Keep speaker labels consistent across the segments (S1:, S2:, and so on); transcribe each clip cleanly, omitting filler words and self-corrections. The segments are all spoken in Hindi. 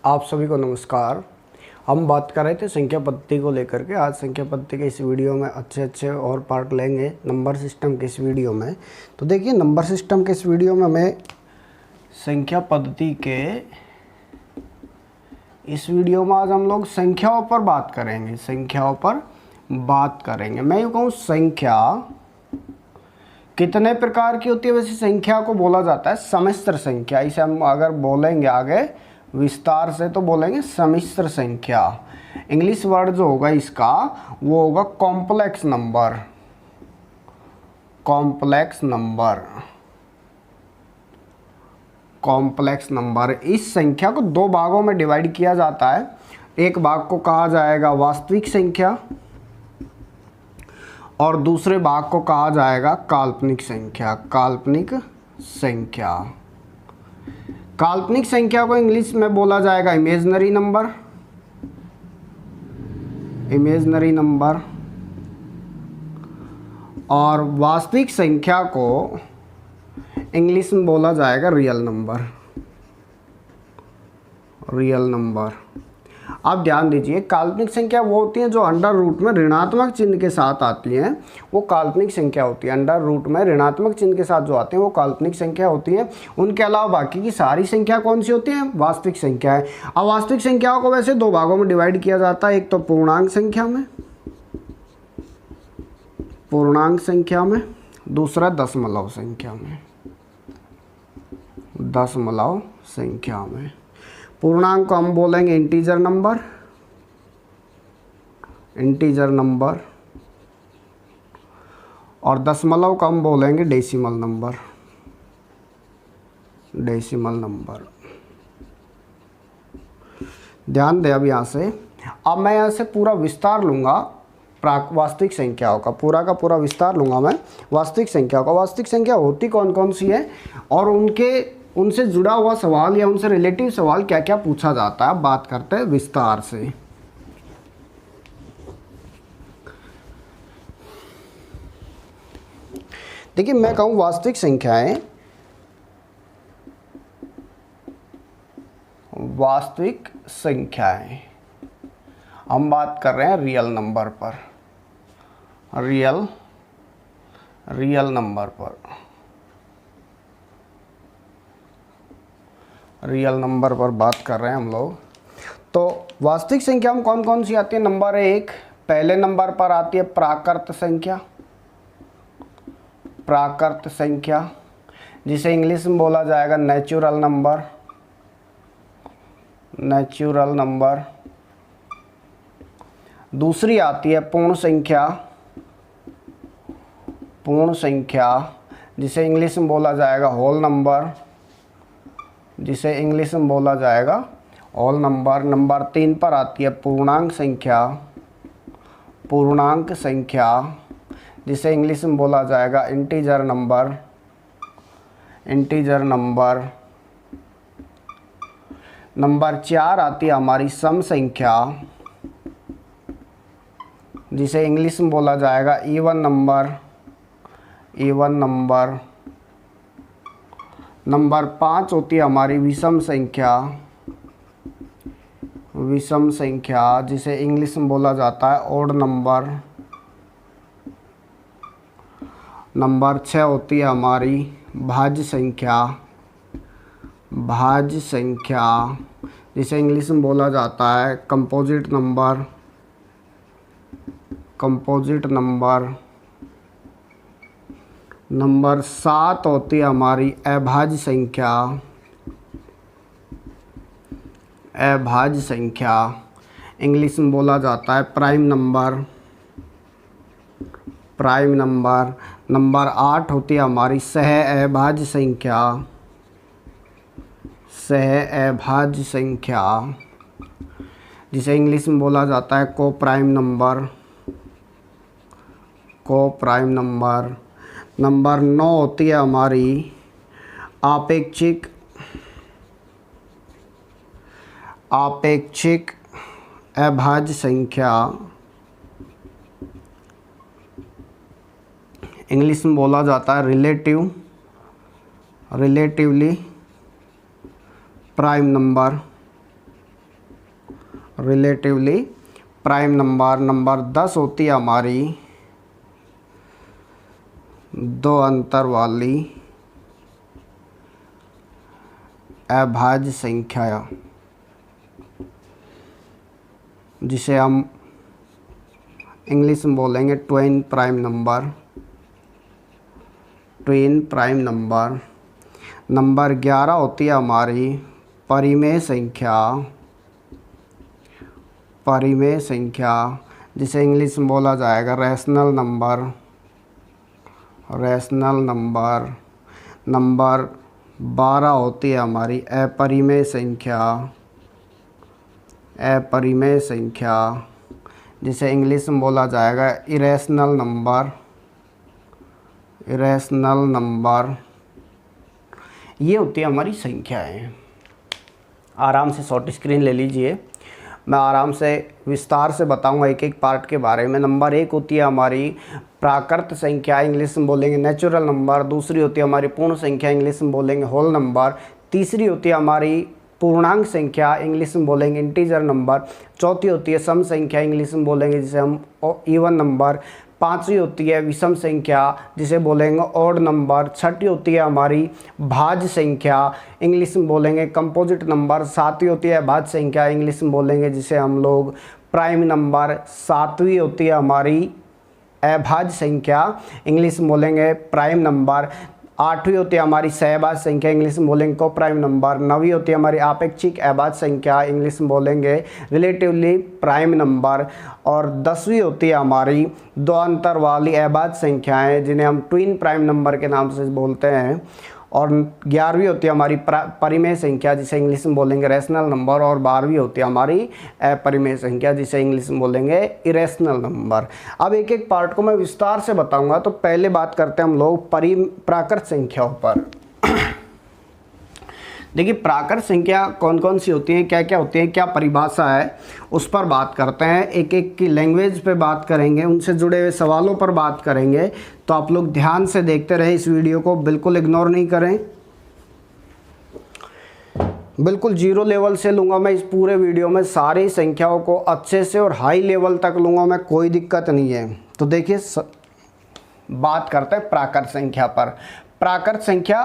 S1: आप सभी को नमस्कार। हम बात कर रहे थे संख्या पद्धति को लेकर के। आज संख्या पद्धति के इस वीडियो में अच्छे और पार्ट लेंगे नंबर सिस्टम के इस वीडियो में। तो देखिए, नंबर सिस्टम के इस वीडियो में मैं संख्या पद्धति के इस वीडियो में आज हम लोग संख्याओं पर बात करेंगे। संख्याओं पर बात करेंगे। मैं यूँ कहूँ, संख्या कितने प्रकार की होती है? वैसे संख्या को बोला जाता है सम्मिश्र संख्या। इसे हम अगर बोलेंगे आगे विस्तार से तो बोलेंगे सम्मिश्र संख्या। इंग्लिश वर्ड जो होगा इसका वो होगा complex number. Complex number, complex number. इस संख्या को दो भागों में डिवाइड किया जाता है। एक भाग को कहा जाएगा वास्तविक संख्या और दूसरे भाग को कहा जाएगा काल्पनिक संख्या। काल्पनिक संख्या, काल्पनिक संख्या को इंग्लिश में बोला जाएगा इमेजिनरी नंबर। Imaginary number. और वास्तविक संख्या को इंग्लिश में बोला जाएगा रियल नंबर। Real number. आप ध्यान दीजिए, काल्पनिक संख्या वो होती है जो अंडर रूट में ऋणात्मक चिन्ह के साथ आती हैं, वो काल्पनिक संख्या होती है। अंडर रूट में ऋणात्मक चिन्ह के साथ जो आते हैं वो काल्पनिक संख्या होती है। उनके अलावा बाकी की सारी संख्या कौन सी होती है? वास्तविक संख्या है। अब वास्तविक संख्याओं को वैसे दो भागों में डिवाइड किया जाता है। एक तो पूर्णांक संख्या में, पूर्णांक संख्या में, दूसरा दशमलव संख्या में। दशमलव संख्या में पूर्णांक को हम बोलेंगे इंटीजर नंबर। Integer number. और दशमलव को हम बोलेंगे डेसिमल नंबर। Decimal number. ध्यान दें अब यहाँ से। अब मैं यहाँ से पूरा विस्तार लूँगा वास्तविक संख्याओं का। पूरा का पूरा विस्तार लूँगा मैं वास्तविक संख्याओं का। वास्तविक संख्या होती कौन कौन सी है और उनसे जुड़ा हुआ सवाल या उनसे रिलेटिव सवाल क्या क्या पूछा जाता है, बात करते हैं विस्तार से। देखिए, मैं कहूँ वास्तविक संख्याएं, वास्तविक संख्याएं हम बात कर रहे हैं रियल नंबर पर। रियल नंबर पर। रियल नंबर पर बात कर रहे हैं हम लोग। तो वास्तविक संख्या में कौन कौन सी आती है? नंबर एक, पहले नंबर पर आती है प्राकृत संख्या। प्राकृत संख्या, जिसे इंग्लिश में बोला जाएगा नेचुरल नंबर। Natural number. दूसरी आती है पूर्ण संख्या। पूर्ण संख्या, जिसे इंग्लिश में बोला जाएगा होल नंबर। जिसे इंग्लिश में बोला जाएगा होल नंबर। नंबर तीन पर आती है पूर्णांक संख्या। पूर्णांक संख्या, जिसे इंग्लिश में बोला जाएगा integer number. Integer number. Number चार आती है हमारी सम संख्या, जिसे इंग्लिश में बोला जाएगा even number. Even number. Number पाँच होती है हमारी विषम संख्या। विषम संख्या, जिसे इंग्लिश में बोला जाता है ओड नंबर। नंबर छः होती है हमारी भाज्य संख्या। भाज्य संख्या, जिसे इंग्लिश में बोला जाता है composite number. Composite number. Number सात होती है हमारी अभाज्य संख्या। अभाज्य संख्या, इंग्लिश में बोला जाता है prime number. Prime number. Number आठ होती है हमारी सह अभाज्य संख्या। सह अभाज्य संख्या, जिसे इंग्लिश में बोला जाता है को प्राइम नंबर। को प्राइम नंबर। नंबर नौ होती है हमारी आपेक्षिक अभाज्य संख्या। इंग्लिश में बोला जाता है relatively prime number. Relatively prime number. Number 10 होती है हमारी दो अंतर वाली अभाज्य संख्या, जिसे हम इंग्लिश में बोलेंगे twin prime number. Twin prime number. Number 11 होती है हमारी परिमेय संख्या। परिमेय संख्या, जिसे इंग्लिश में बोला जाएगा rational number. Rational number. Number 12 होती है हमारी अपरिमेय संख्या। अपरिमेय संख्या, जिसे इंग्लिश में बोला जाएगा इरेशनल नंबर। Irrational number. ये होती है हमारी संख्याएं। आराम से शॉर्ट स्क्रीन ले लीजिए, मैं आराम से विस्तार से बताऊंगा एक एक पार्ट के बारे में। नंबर 1 होती है हमारी प्राकृत संख्या, इंग्लिश में बोलेंगे नेचुरल नंबर। दूसरी होती है हमारी पूर्ण संख्या, इंग्लिश में बोलेंगे होल नंबर। तीसरी होती है हमारी पूर्णांक संख्या, इंग्लिश में बोलेंगे इंटीजर नंबर। चौथी होती है सम संख्या, इंग्लिश में बोलेंगे जिसे हम इवन नंबर। पांचवी होती है विषम संख्या, जिसे बोलेंगे ऑड नंबर। छठी होती है हमारी भाज्य संख्या, इंग्लिश में बोलेंगे कंपोजिट नंबर। सातवीं होती है भाज्य संख्या, इंग्लिश में बोलेंगे जिसे हम लोग प्राइम नंबर। सातवीं होती है हमारी अभाज्य संख्या, इंग्लिश में बोलेंगे प्राइम नंबर। आठवीं होती है हमारी सहभाज्य संख्या, इंग्लिश में बोलेंगे को प्राइम नंबर। नवीं होती है हमारी आपेक्षिक अभाज्य संख्या, इंग्लिश में बोलेंगे रिलेटिवली प्राइम नंबर। और 10वीं होती है हमारी दो अंतर वाली अभाज्य संख्याएं, जिन्हें हम ट्विन प्राइम नंबर के नाम से बोलते हैं। और 11वीं होती है हमारी परिमेय संख्या, जिसे इंग्लिश में बोलेंगे रैशनल नंबर। और 12वीं होती है हमारी अपरिमेय संख्या, जिसे इंग्लिश में बोलेंगे इरेशनल नंबर। अब एक एक पार्ट को मैं विस्तार से बताऊंगा। तो पहले बात करते हैं हम लोग प्राकृत संख्याओं पर। देखिए प्राकृत संख्या कौन कौन सी होती हैं, क्या क्या होती हैं, क्या परिभाषा है, उस पर बात करते हैं। एक एक की लैंग्वेज पे बात करेंगे, उनसे जुड़े हुए सवालों पर बात करेंगे। तो आप लोग ध्यान से देखते रहें, इस वीडियो को बिल्कुल इग्नोर नहीं करें। बिल्कुल जीरो लेवल से लूँगा मैं इस पूरे वीडियो में, सारी संख्याओं को अच्छे से और हाई लेवल तक लूँगा मैं, कोई दिक्कत नहीं है। तो देखिए बात करते हैं प्राकृत संख्या पर। प्राकृत संख्या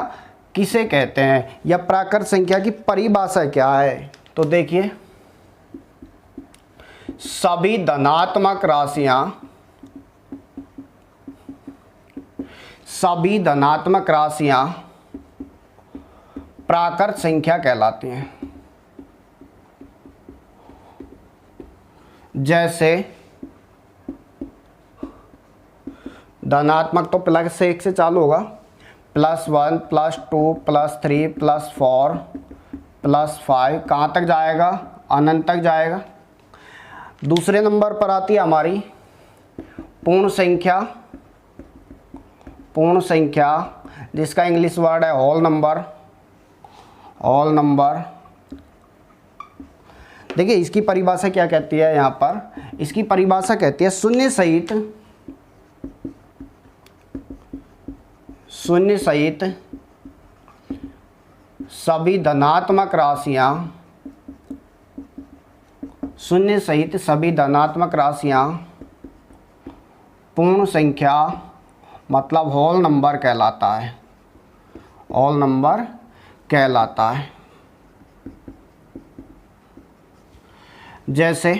S1: किसे कहते हैं या प्राकृत संख्या की परिभाषा क्या है? तो देखिए सभी धनात्मक राशियां, सभी धनात्मक राशियां प्राकृत संख्या कहलाती हैं। जैसे धनात्मक तो प्लस से 1 से चालू होगा, +1 +2 +3 +4 +5, कहाँ तक जाएगा? अनंत तक जाएगा। दूसरे नंबर पर आती है हमारी पूर्ण संख्या। पूर्ण संख्या जिसका इंग्लिश वर्ड है होल नंबर। Whole number. देखिए इसकी परिभाषा क्या कहती है यहाँ पर? इसकी परिभाषा कहती है शून्य सहित सभी धनात्मक राशियां, शून्य सहित सभी धनात्मक राशियां पूर्ण संख्या मतलब होल नंबर कहलाता है। होल नंबर कहलाता है। जैसे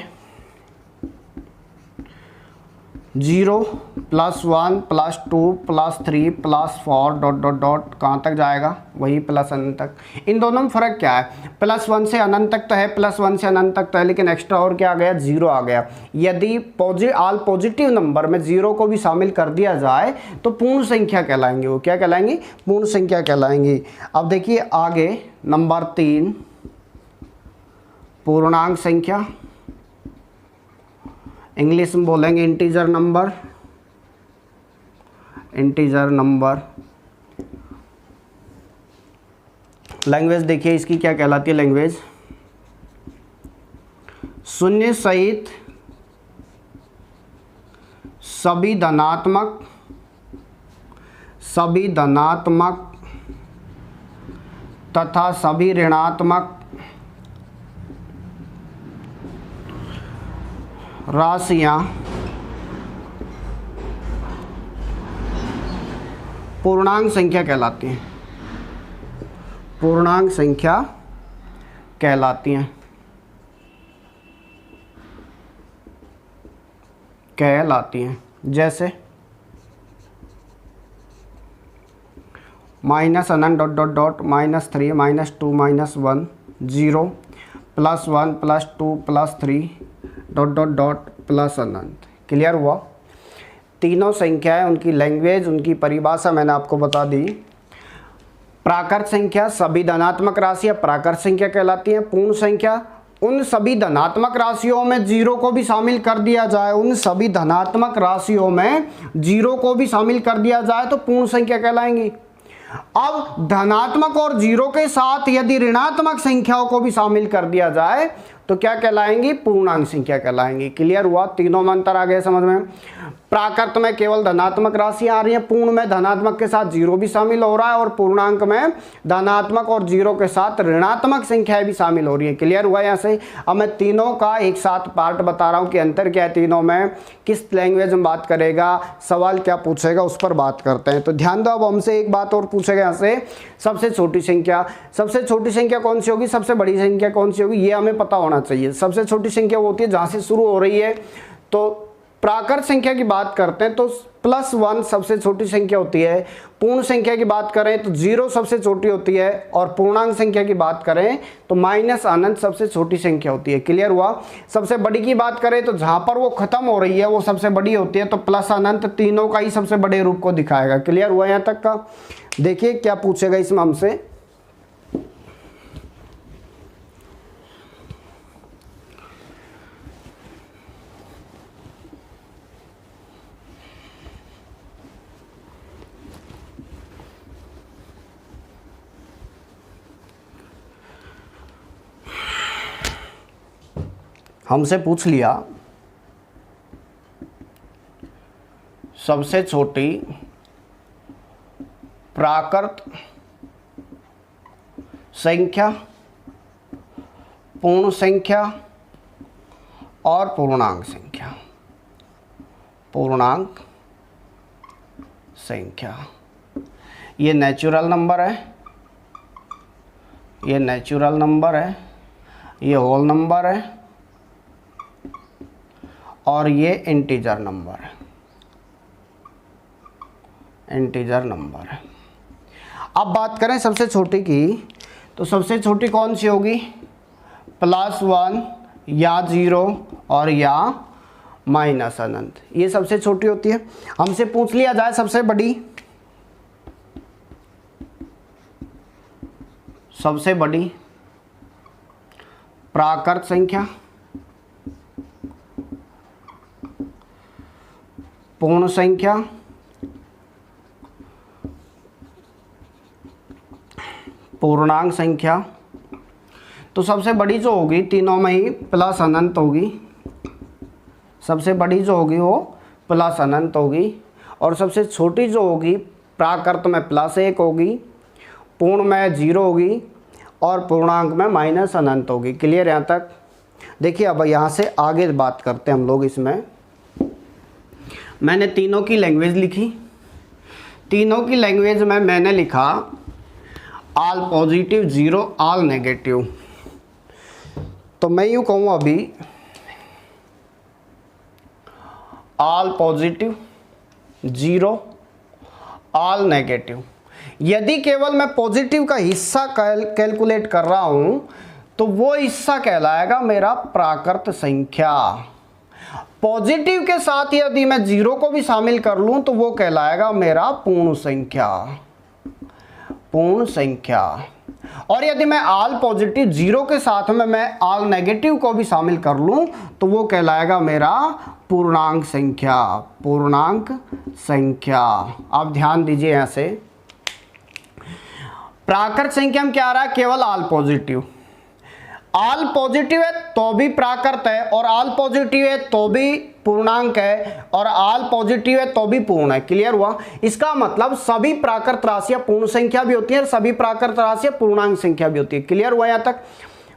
S1: 0 +1 +2 +3 +4 ... कहाँ तक जाएगा? वही प्लस अनंत तक। इन दोनों में फ़र्क क्या है? +1 से अनंत तक तो है, +1 से अनंत तक तो है, लेकिन एक्स्ट्रा और क्या आ गया? 0 आ गया। यदि ऑल पॉजिटिव नंबर में 0 को भी शामिल कर दिया जाए तो पूर्ण संख्या कहलाएंगे। वो क्या कहलाएंगी? पूर्ण संख्या कहलाएंगी। अब देखिए आगे नंबर 3 पूर्णांक संख्या, इंग्लिश में बोलेंगे integer number. Integer number. Language देखिए इसकी क्या कहलाती है लैंग्वेज? शून्य सहित सभी धनात्मक तथा सभी ऋणात्मक राशियां पूर्णांक संख्या कहलाती हैं, पूर्णांक संख्या कहलाती हैं, जैसे माइनस अनंत dot dot dot -3 -2 -1 0 +1 +2 +3 dot dot dot plus अनंत। क्लियर हुआ? तीनों संख्याएं, उनकी लैंग्वेज, उनकी परिभाषा मैंने आपको बता दी। प्राकृत संख्या सभी धनात्मक राशियां प्राकृत संख्या कहलाती हैं। पूर्ण संख्या उन सभी धनात्मक राशियों में जीरो को भी शामिल कर दिया जाए, उन सभी धनात्मक राशियों में जीरो को भी शामिल कर दिया जाए तो पूर्ण संख्या कहलाएंगी। अब धनात्मक और जीरो के साथ यदि ऋणात्मक संख्याओं को भी शामिल कर दिया जाए तो क्या कहलाएंगी? पूर्णांक संख्या कहलाएंगी। क्लियर हुआ? तीनों में अंतर आ गया समझ में? प्राकृत में केवल धनात्मक राशियां आ रही हैं, पूर्ण में धनात्मक के साथ जीरो भी शामिल हो रहा है और पूर्णांक में धनात्मक और जीरो के साथ ऋणात्मक संख्याएं भी शामिल हो रही है। क्लियर हुआ यहाँ से? अब मैं तीनों का एक साथ पार्ट बता रहा हूँ कि अंतर क्या है तीनों में, किस लैंग्वेज में बात करेगा, सवाल क्या पूछेगा, उस पर बात करते हैं। तो ध्यान दो, अब हमसे एक बात और पूछेगा यहाँ से, सबसे छोटी संख्या। सबसे छोटी संख्या कौन सी होगी, सबसे बड़ी संख्या कौन सी होगी, ये हमें पता होना चाहिए। सबसे छोटी संख्या वो होती है जहाँ से शुरू हो रही है। तो प्राकृत संख्या की बात करते हैं तो +1 सबसे छोटी संख्या होती है। पूर्ण संख्या की बात करें तो 0 सबसे छोटी होती है और पूर्णांक संख्या की बात करें तो माइनस अनंत सबसे छोटी संख्या होती है। क्लियर हुआ? सबसे बड़ी की बात करें तो जहां पर वो खत्म हो रही है वो सबसे बड़ी होती है, तो प्लस अनंत तीनों का ही सबसे बड़े रूप को दिखाएगा। क्लियर हुआ यहाँ तक का? देखिए क्या पूछेगा इसमें हमसे। हमसे पूछ लिया सबसे छोटी प्राकृत संख्या, पूर्ण संख्या और पूर्णांक संख्या। पूर्णांक संख्या ये नेचुरल नंबर है, ये नेचुरल नंबर है, ये होल नंबर है और ये इंटीजर नंबर है, इंटीजर नंबर है। अब बात करें सबसे छोटी की, तो सबसे छोटी कौन सी होगी? +1 या 0 और या माइनस अनंत, ये सबसे छोटी होती है। हमसे पूछ लिया जाए सबसे बड़ी, सबसे बड़ी प्राकृत संख्या, पूर्ण संख्या, पूर्णांक संख्या। तो सबसे बड़ी जो होगी तीनों में ही प्लस अनंत होगी, सबसे बड़ी जो होगी वो प्लस अनंत होगी और सबसे छोटी जो होगी प्राकृत में +1 होगी, पूर्ण में 0 होगी और पूर्णांक में माइनस अनंत होगी। क्लियर यहाँ तक? देखिए अब यहाँ से आगे बात करते हैं हम लोग। इसमें मैंने तीनों की लैंग्वेज लिखी, तीनों की लैंग्वेज में मैंने लिखा ऑल पॉजिटिव 0 ऑल नेगेटिव। तो मैं यूँ कहूँ अभी ऑल पॉजिटिव 0 ऑल नेगेटिव। यदि केवल मैं पॉजिटिव का हिस्सा कैलकुलेट कर रहा हूँ तो वो हिस्सा कहलाएगा मेरा प्राकृत संख्या। पॉजिटिव के साथ यदि मैं 0 को भी शामिल कर लूं तो वो कहलाएगा मेरा पूर्ण संख्या, पूर्ण संख्या। और यदि मैं ऑल पॉजिटिव 0 के साथ में मैं ऑल नेगेटिव को भी शामिल कर लूं तो वो कहलाएगा मेरा पूर्णांक संख्या, पूर्णांक संख्या। आप ध्यान दीजिए यहाँ से, प्राकृत संख्या में क्या आ रहा है? केवल ऑल पॉजिटिव। ऑल पॉजिटिव है तो भी प्राकृत है और ऑल पॉजिटिव है तो भी पूर्णांक है और ऑल पॉजिटिव है तो भी पूर्ण है। क्लियर हुआ? इसका मतलब सभी प्राकृत राशियां पूर्ण संख्या भी होती है और सभी प्राकृत राशियां पूर्णांक संख्या भी होती है। क्लियर हुआ यहाँ तक?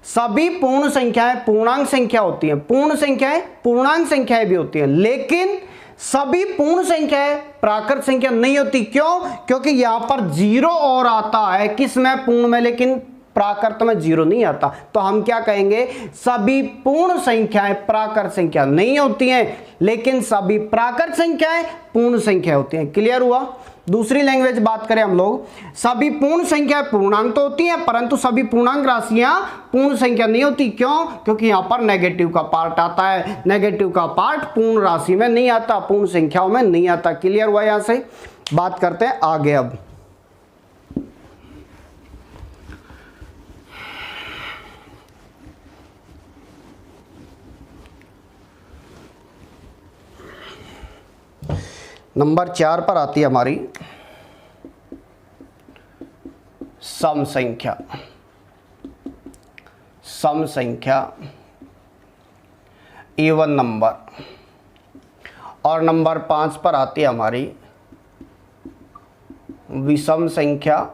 S1: सभी पूर्ण संख्याएं पूर्णांक संख्या होती हैं, पूर्ण संख्याएं पूर्णांक संख्याएं भी होती हैं, लेकिन सभी पूर्ण संख्याएं प्राकृत संख्या नहीं होती। क्यों? क्योंकि यहां पर जीरो और आता है किस में, पूर्ण में, लेकिन प्राकृत में जीरो नहीं आता। तो हम क्या कहेंगे, सभी पूर्ण संख्याएं प्राकृत संख्या नहीं होती हैं, लेकिन सभी प्राकृत संख्याएं पूर्ण संख्या होती हैं। क्लियर हुआ? दूसरी लैंग्वेज बात करें हम लोग, सभी पूर्ण संख्या पूर्णांक तो होती हैं, परंतु सभी पूर्णांक राशियां पूर्ण संख्या नहीं होती। क्यों? क्योंकि यहां पर नेगेटिव का पार्ट आता है, नेगेटिव का पार्ट पूर्ण राशि में नहीं आता, पूर्ण संख्याओं में नहीं आता। क्लियर हुआ? यहां से बात करते हैं आगे। अब नंबर 4 पर आती है हमारी सम संख्या। सम संख्या इवन नंबर। और नंबर 5 पर आती है हमारी विषम संख्या,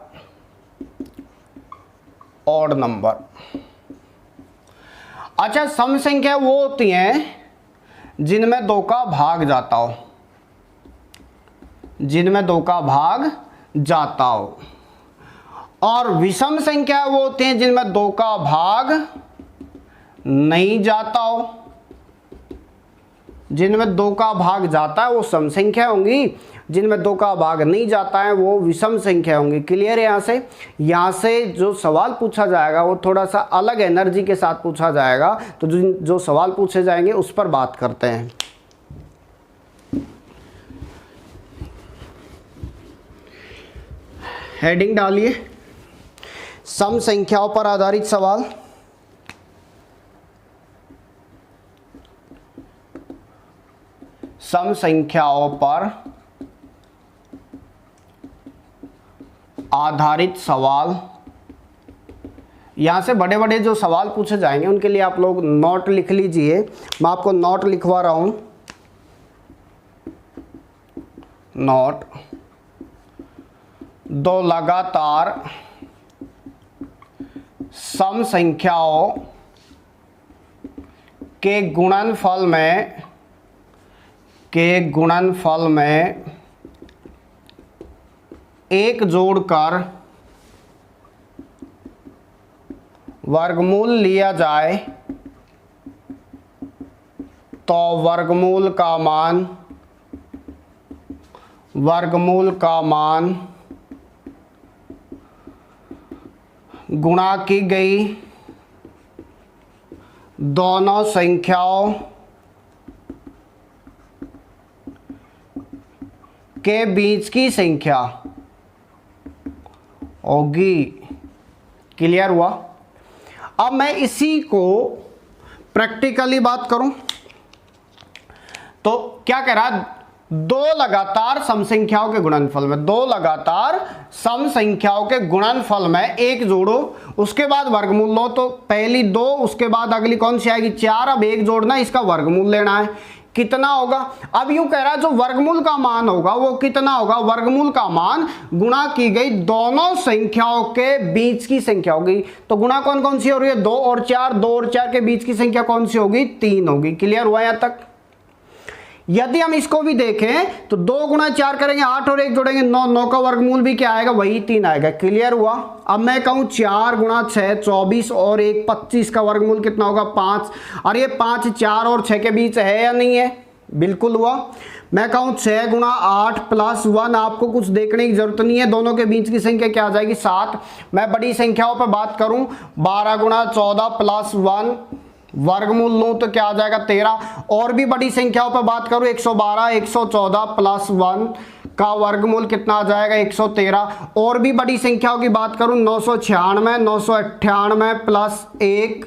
S1: ऑड नंबर। अच्छा, सम संख्या वो होती हैं जिनमें 2 का भाग जाता हो, जिनमें 2 का भाग जाता हो। और विषम संख्या वो होते हैं जिनमें 2 का भाग नहीं जाता हो। जिनमें 2 का भाग जाता है वो सम संख्या होंगी, जिनमें 2 का भाग नहीं जाता है वो विषम संख्या होंगी। क्लियर है? यहाँ से जो सवाल पूछा जाएगा वो थोड़ा सा अलग एनर्जी के साथ पूछा जाएगा। तो जो सवाल पूछे जाएंगे उस पर बात करते हैं। हेडिंग डालिए, सम संख्याओं पर आधारित सवाल। सम संख्याओं पर आधारित सवाल। यहां से बड़े बड़े जो सवाल पूछे जाएंगे उनके लिए आप लोग नोट लिख लीजिए। मैं आपको नोट लिखवा रहा हूं। नोट, 2 लगातार सम संख्याओं के गुणनफल में एक जोड़कर वर्गमूल लिया जाए तो वर्गमूल का मान गुणा की गई दोनों संख्याओं के बीच की संख्या होगी। क्लियर हुआ? अब मैं इसी को प्रैक्टिकली बात करूं तो क्या कह रहा है, 2 लगातार सम संख्याओं के गुणनफल में, 2 लगातार सम संख्याओं के गुणनफल में एक जोड़ो, उसके बाद वर्गमूल लो। तो पहली 2, उसके बाद अगली कौन सी आएगी, 4। अब एक जोड़ना, इसका वर्गमूल लेना है। कितना होगा? अब यूं कह रहा है जो वर्गमूल का मान होगा वो कितना होगा, वर्गमूल का मान गुणा की गई दोनों संख्याओं के बीच की संख्या होगी। तो गुणा कौन कौन सी हो रही है, 2 और 4, 2 और 4 के बीच की संख्या कौन सी होगी, 3 होगी। क्लियर हुआ यहां तक? यदि हम इसको भी देखें तो 2 गुणा 4 करेंगे, 8 और 1 जोड़ेंगे 9, 9 का वर्गमूल भी क्या आएगा, वही 3 आएगा। क्लियर हुआ? अब मैं कहूं 4 गुणा 6 24 और 1 25 का वर्गमूल कितना होगा, 5। और ये 5 4 और 6 के बीच है या नहीं है, बिल्कुल हुआ। मैं कहूं 6 गुणा 8 प्लस 1, आपको कुछ देखने की जरूरत नहीं है, दोनों के बीच की संख्या क्या आ जाएगी, 7। मैं बड़ी संख्याओं पर बात करूं 12 गुणा 14 प्लस 1 वर्गमूल लूं तो क्या आ जाएगा, 13। और भी बड़ी संख्याओं पर बात करूं 112 114 प्लस 1 का वर्गमूल कितना आ जाएगा, 113। और भी बड़ी संख्याओं की बात करूं 996 998 प्लस 1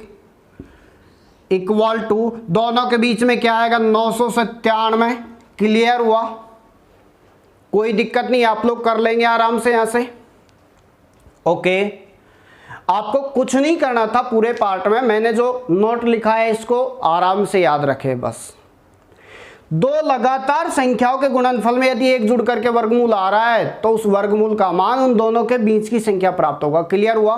S1: इक्वल टू, दोनों के बीच में क्या आएगा, 997। क्लियर हुआ? कोई दिक्कत नहीं, आप लोग कर लेंगे आराम से यहां से। ओके, आपको कुछ नहीं करना था पूरे पार्ट में, मैंने जो नोट लिखा है इसको आराम से याद रखें बस। दो लगातार संख्याओं के गुणनफल में यदि एक जुड़ करके वर्गमूल आ रहा है तो उस वर्गमूल का मान उन दोनों के बीच की संख्या प्राप्त होगा। क्लियर हुआ।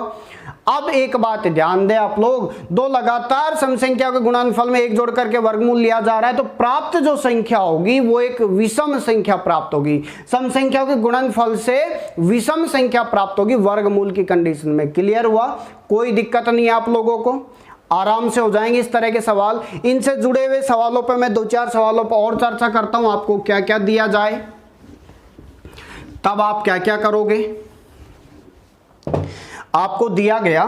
S1: अब एक बात ध्यान दें आप लोग, दो लगातार सम संख्याओं के गुणनफल में एक जोड़ करके वर्गमूल लिया जा रहा है तो प्राप्त जो संख्या होगी वो एक विषम संख्या प्राप्त होगी। सम संख्याओं के गुणनफल से विषम संख्या प्राप्त होगी वर्गमूल की कंडीशन में। क्लियर हुआ। कोई दिक्कत नहीं है आप लोगों को, आराम से हो जाएंगे इस तरह के सवाल। इनसे जुड़े हुए सवालों पर मैं 2-4 सवालों पर और चर्चा करता हूं, आपको क्या क्या दिया जाए तब आप क्या क्या करोगे। आपको दिया गया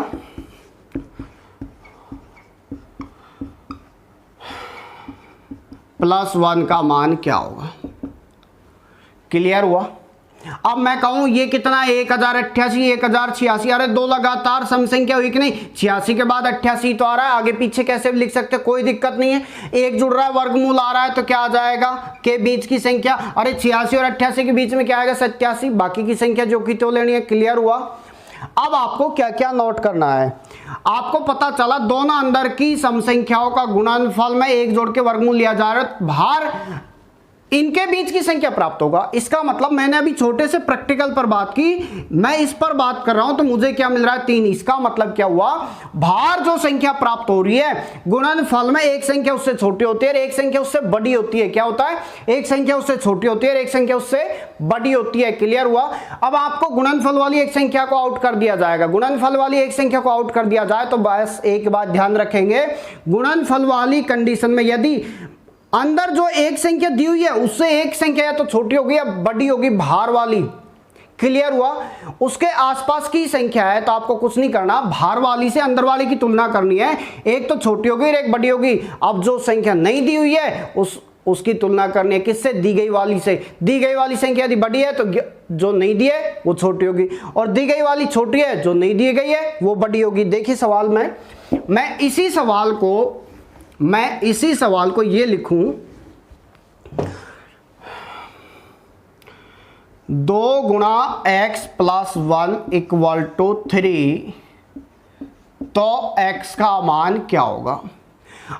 S1: +1 का मान क्या होगा। क्लियर हुआ। अब मैं कहूं ये कितना, 1088, 1086, अरे दो लगातार सम संख्या हुई कि नहीं, 86 के बाद 88 तो आ रहा है, आगे पीछे कैसे भी लिख सकते, कोई दिक्कत नहीं है। एक जुड़ रहा है, वर्गमूल आ रहा है तो क्या आ जाएगा, के बीच की संख्या, अरे 86 और 88 के बीच में क्या आएगा, 87, बाकी की संख्या जो की तो लेनी है। क्लियर हुआ। अब आपको क्या क्या नोट करना है, आपको पता चला दोनों अंदर की सम संख्याओं का गुणनफल में एक जोड़ के वर्गमूल लिया जा रहा है, भार इनके बीच की संख्या प्राप्त होगा। इसका मतलब मैंने अभी छोटे से प्रैक्टिकल पर बात की, मैं इस पर बात कर रहा हूं तो मुझे क्या मिल रहा है, 3। इसका मतलब क्या हुआ, भार जो संख्या प्राप्त हो रही है गुणनफल में एक संख्या उससे छोटी होती है और एक संख्या उससे बड़ी होती है। क्या होता है, एक संख्या उससे छोटी होती है और एक संख्या उससे बड़ी होती है। क्लियर हुआ। अब आपको गुणनफल वाली एक संख्या को आउट कर दिया जाएगा, गुणनफल वाली एक संख्या को आउट कर दिया जाए तो बस एक बात ध्यान रखेंगे, गुणनफल वाली कंडीशन में यदि अंदर जो एक संख्या दी हुई है उससे एक संख्या या तो छोटी होगी या बड़ी होगी, भार वाली। क्लियर हुआ। उसके आसपास की संख्या है तो आपको कुछ नहीं करना, भार वाली से अंदर वाली की तुलना करनी है, एक तो छोटी होगी और एक बड़ी होगी। अब जो संख्या नहीं दी हुई है उसकी तुलना करनी है किससे, दी गई वाली से। दी गई वाली संख्या यदि बड़ी है तो जो नहीं दी है वो छोटी होगी, और दी गई वाली छोटी है, जो नहीं दी गई है वो बड़ी होगी। देखिए सवाल में मैं इसी सवाल को ये लिखूं, 2 गुणा x + 1 = 3, तो x का मान क्या होगा।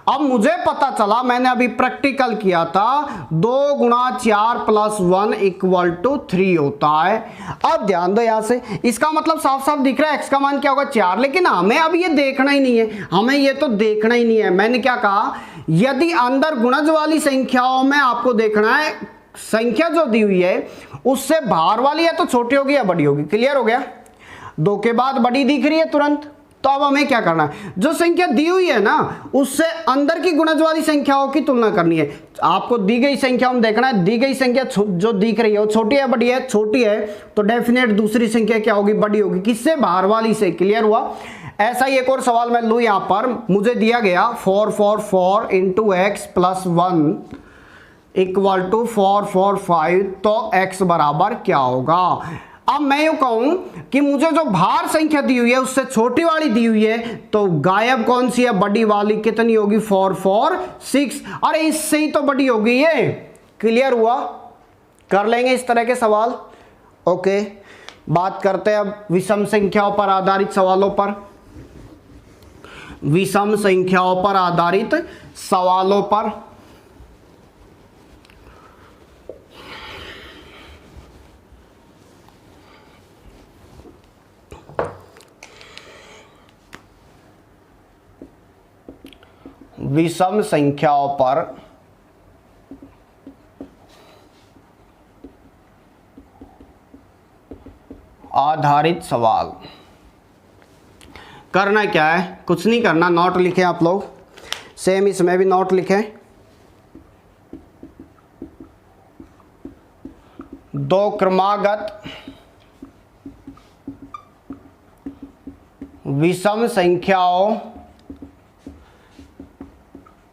S1: अब मुझे पता चला, मैंने अभी प्रैक्टिकल किया था, 2 गुणा 4 + 1 = 3 होता है। अब ध्यान दो यहां से, इसका मतलब साफ साफ दिख रहा है x का मान क्या होगा, 4। लेकिन हमें अब ये देखना ही नहीं है, हमें ये तो देखना ही नहीं है। मैंने क्या कहा, यदि अंदर गुणज वाली संख्याओं में आपको देखना है संख्या जो दी हुई है उससे भार वाली या तो छोटी होगी या बड़ी होगी। क्लियर हो गया। 2 के बाद बड़ी दिख रही है तुरंत, तो अब हमें क्या करना है, जो संख्या दी हुई है ना उससे अंदर की गुणज वाली संख्याओं की तुलना करनी है। आपको दी गई संख्या में देखना है, दी गई संख्या जो दिख रही है वो छोटी है बड़ी है, छोटी है तो डेफिनेट दूसरी संख्या क्या होगी, बड़ी होगी। किससे, भार वाली से। क्लियर हुआ। ऐसा ही एक और सवाल मैं लूं, यहां पर मुझे दिया गया 4 × x + 1 = 4 × 5, तो x बराबर क्या होगा। अब मैं यूं कहूं कि मुझे जो भार संख्या दी हुई है उससे छोटी वाली दी हुई है, तो गायब कौन सी है, बड़ी वाली। कितनी होगी, 4 × 6, अरे इससे ही तो बड़ी होगी ये। क्लियर हुआ। कर लेंगे इस तरह के सवाल। ओके, बात करते हैं अब विषम संख्याओं पर आधारित सवालों पर। विषम संख्याओं पर आधारित सवालों पर विषम संख्याओं पर आधारित सवाल। करना क्या है, कुछ नहीं करना, नोट लिखें आप लोग, सेम इसमें भी नोट लिखें। 2 क्रमागत विषम संख्याओं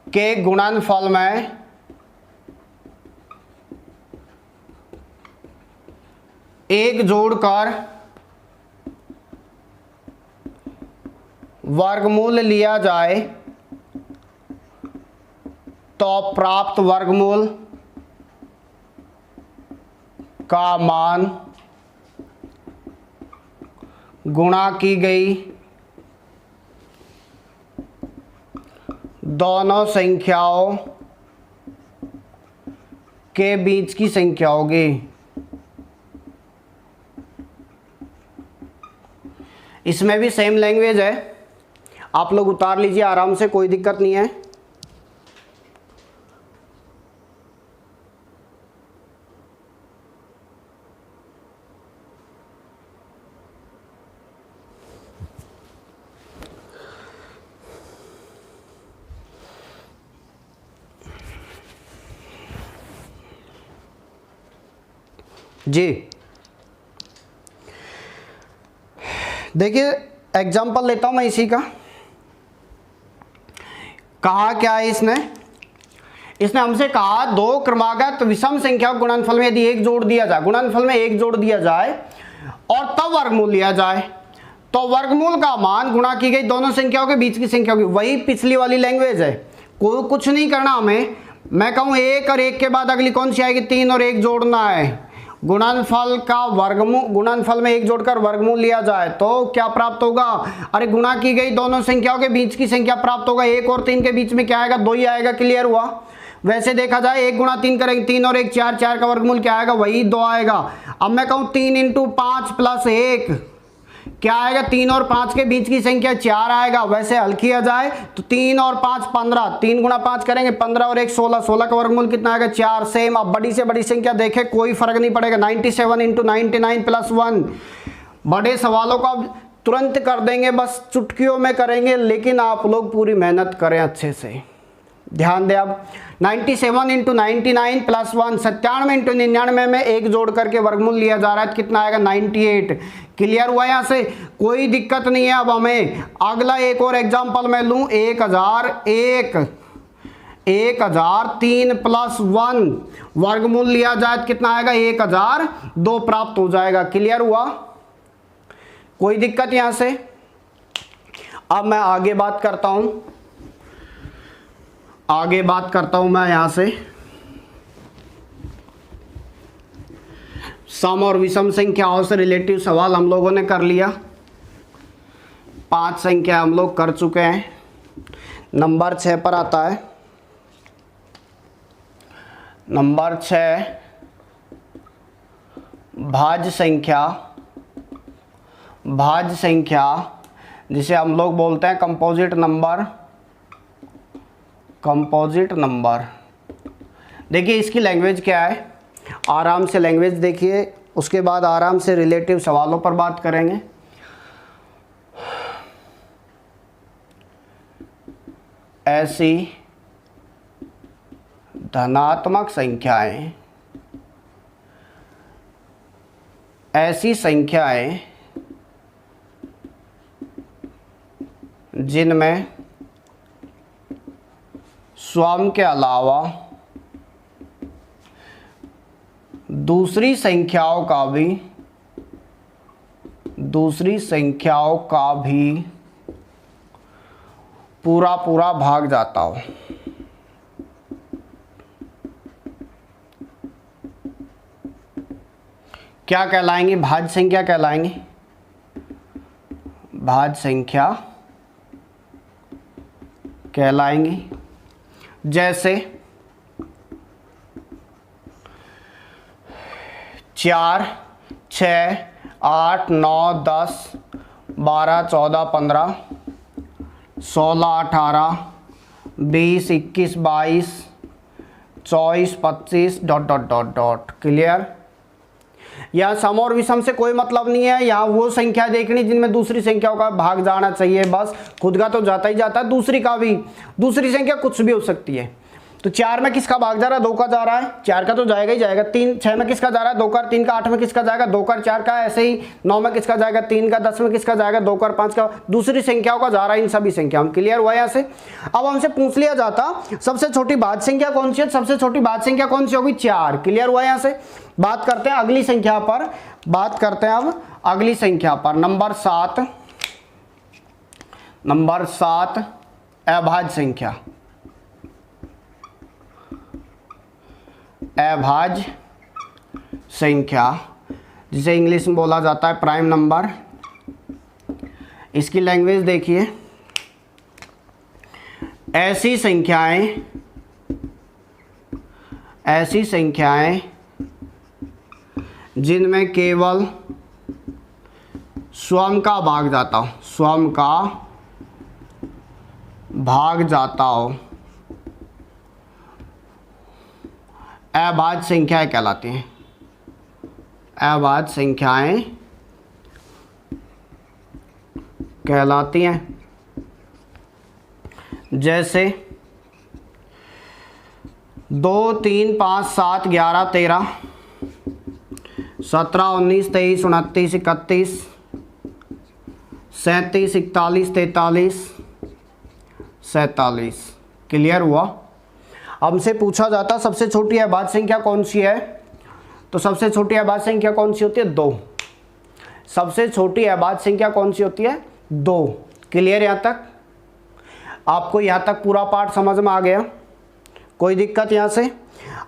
S1: के गुणनफल में एक जोड़कर वर्गमूल लिया जाए तो प्राप्त वर्गमूल का मान गुणा की गई दोनों संख्याओं के बीच की संख्या होगी। इसमें भी सेम लैंग्वेज है, आप लोग उतार लीजिए आराम से, कोई दिक्कत नहीं है। जी देखिए एग्जाम्पल लेता हूं मैं इसी का। कहा क्या है इसने हमसे कहा दो क्रमागत विषम संख्या गुणनफल में यदि एक जोड़ दिया जाए, गुणनफल में एक जोड़ दिया जाए और तब वर्गमूल लिया जाए, तो वर्गमूल का मान गुणा की गई दोनों संख्याओं के बीच की संख्या होगी। वही पिछली वाली लैंग्वेज है, कोई कुछ नहीं करना हमें। मैं कहूँ एक और एक के बाद अगली कौन सी आएगी, 3 और 1 जोड़ना है। गुणनफल का वर्गमूल, गुणनफल में एक जोड़कर वर्गमूल लिया जाए तो क्या प्राप्त होगा, अरे गुणा की गई दोनों संख्याओं के बीच की संख्या प्राप्त होगा। 1 और 3 के बीच में क्या आएगा, 2 ही आएगा। क्लियर हुआ। वैसे देखा जाए 1 गुणा 3 करेंगे, 3 और 1 4, 4 का वर्गमूल क्या आएगा, वही 2 आएगा। अब मैं कहूँ 3 इंटू 5 प्लस 1 क्या आएगा, 3 और 5 के बीच की संख्या 4 आएगा। वैसे हल किया जाए तो 3 और 5 15, 3 गुणा 5 करेंगे 15 और 1 16, 16 का वर्गमूल कितना आएगा, 4। सेम। अब बड़ी से बड़ी संख्या देखें, कोई फर्क नहीं पड़ेगा। 97 इंटू 99 प्लस 1। बड़े सवालों को अब तुरंत कर देंगे, बस चुटकियों में करेंगे, लेकिन आप लोग पूरी मेहनत करें अच्छे से। ध्यान दें अब 97 इंटू 99 प्लस 1, 97 इंटू 99 में एक जोड़ करके वर्गमूल लिया जा रहा है, कितना आएगा 98। क्लियर हुआ। यहाँ से कोई दिक्कत नहीं है। अब हमें अगला एक और एग्जांपल मैं लूँ, 1003 प्लस 1 वर्गमूल लिया जाए तो कितना आएगा, 1002 प्राप्त हो जाएगा। क्लियर हुआ, कोई दिक्कत यहाँ से। अब मैं आगे बात करता हूं मैं यहां से सम और विषम संख्याओं से रिलेटिव सवाल हम लोगों ने कर लिया। 5 संख्या हम लोग कर चुके हैं। नंबर 6 पर आता है। नंबर 6 भाज्य संख्या जिसे हम लोग बोलते हैं कंपोजिट नंबर। देखिए इसकी लैंग्वेज क्या है, आराम से लैंग्वेज देखिए, उसके बाद आराम से रिलेटिव सवालों पर बात करेंगे। ऐसी धनात्मक संख्याएं, ऐसी संख्याएं जिनमें स्वयं के अलावा दूसरी संख्याओं का भी पूरा भाग जाता हो। क्या कहलाएंगी, भाज्य संख्या कहलाएंगी। भाज्य संख्या कहलाएंगी। जैसे 4, 6, 8, 9, 10, 12, 14, 15, 16, 18, 20, 21, 22, 24, 25 ... क्लियर। यहाँ सम और विषम से कोई मतलब नहीं है। यहाँ वो संख्या देखनी जिनमें दूसरी संख्याओं का भाग जाना चाहिए, बस। खुद का तो जाता ही जाता है, दूसरी का भी। दूसरी संख्या कुछ भी हो सकती है। तो 4 में किसका भाग जा रहा है, 2 का जा रहा है, 4 का तो जाएगा ही जाएगा। 3, 6 में किसका जा रहा है, 2 का, 3 का, 8 में किसका जाएगा, 2 का, 4 का, ऐसे ही 9 में किसका जाएगा, 3 का, 10 में किसका जाएगा, 2 का, 5 का। दूसरी संख्याओं का जा रहा है इन सभी संख्याओं। क्लियर हुआ यहाँ से। अब हमसे पूछ लिया जाता सबसे छोटी भाज्य संख्या कौन सी है, सबसे छोटी भाज्य संख्या कौन सी होगी, 4। क्लियर हुआ यहाँ से। बात करते हैं अगली संख्या पर, अब अगली संख्या पर। नंबर 7 अभाज्य संख्या। अभाज्य संख्या जिसे इंग्लिश में बोला जाता है प्राइम नंबर। इसकी लैंग्वेज देखिए, ऐसी संख्याएं ऐसी संख्याएं जिनमें केवल स्वयं का भाग जाता हो, स्वयं का भाग जाता हो, अभाज्य संख्याएं कहलाती हैं। अभाज्य संख्याएं कहलाती हैं। जैसे 2, 3, 5, 7, 11, 13, 17, 19, 23, 29, 31, 37, 41, 43, 47। क्लियर हुआ। हमसे पूछा जाता सबसे छोटी अभाज्य संख्या कौन सी है, तो सबसे छोटी अभाज्य संख्या कौन सी होती है? 2। सबसे छोटी अभाज्य संख्या कौन सी होती है? 2। क्लियर यहाँ तक? आपको यहाँ तक पूरा पाठ समझ में आ गया? कोई दिक्कत यहाँ से?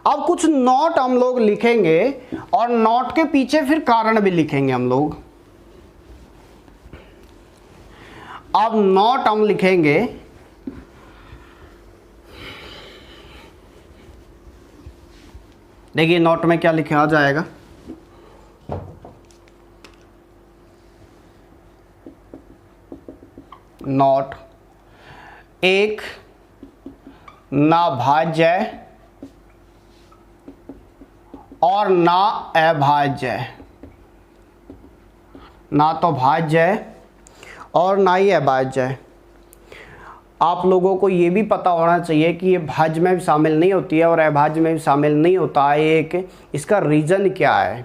S1: अब कुछ नोट हम लोग लिखेंगे और नोट के पीछे फिर कारण भी लिखेंगे हम लोग। अब नोट हम लिखेंगे, देखिए नोट में क्या लिखा जाएगा। नोट, एक ना भाज्य और ना अभाज्य, ना तो भाज्य और ना ही अभाज्य। आप लोगों को ये भी पता होना चाहिए कि ये भाज्य में भी शामिल नहीं होती है और अभाज्य में भी शामिल नहीं होता है। एक इसका रीज़न क्या है,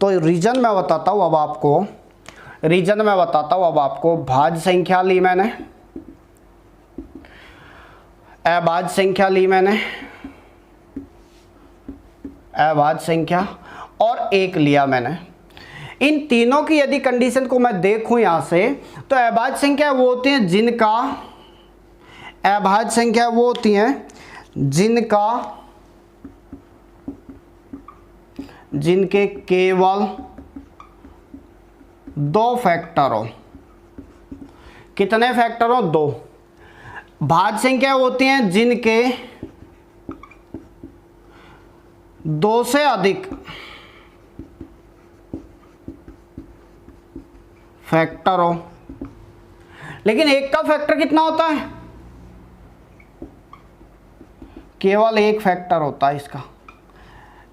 S1: तो रीज़न मैं बताता हूँ अब आपको। भाज्य संख्या ली मैंने, अभाज्य संख्या ली मैंने, अभाज्य संख्या और एक लिया मैंने। इन तीनों की यदि कंडीशन को मैं देखूं यहां से, तो अभाज्य संख्या वो होती हैं जिनका, अभाज्य संख्या वो होती हैं जिनके केवल 2 फैक्टर हो। कितने फैक्टर हो? 2। भाज्य संख्या होती हैं जिनके 2 से अधिक फैक्टर हो। लेकिन एक का फैक्टर कितना होता है? केवल 1 फैक्टर होता है इसका।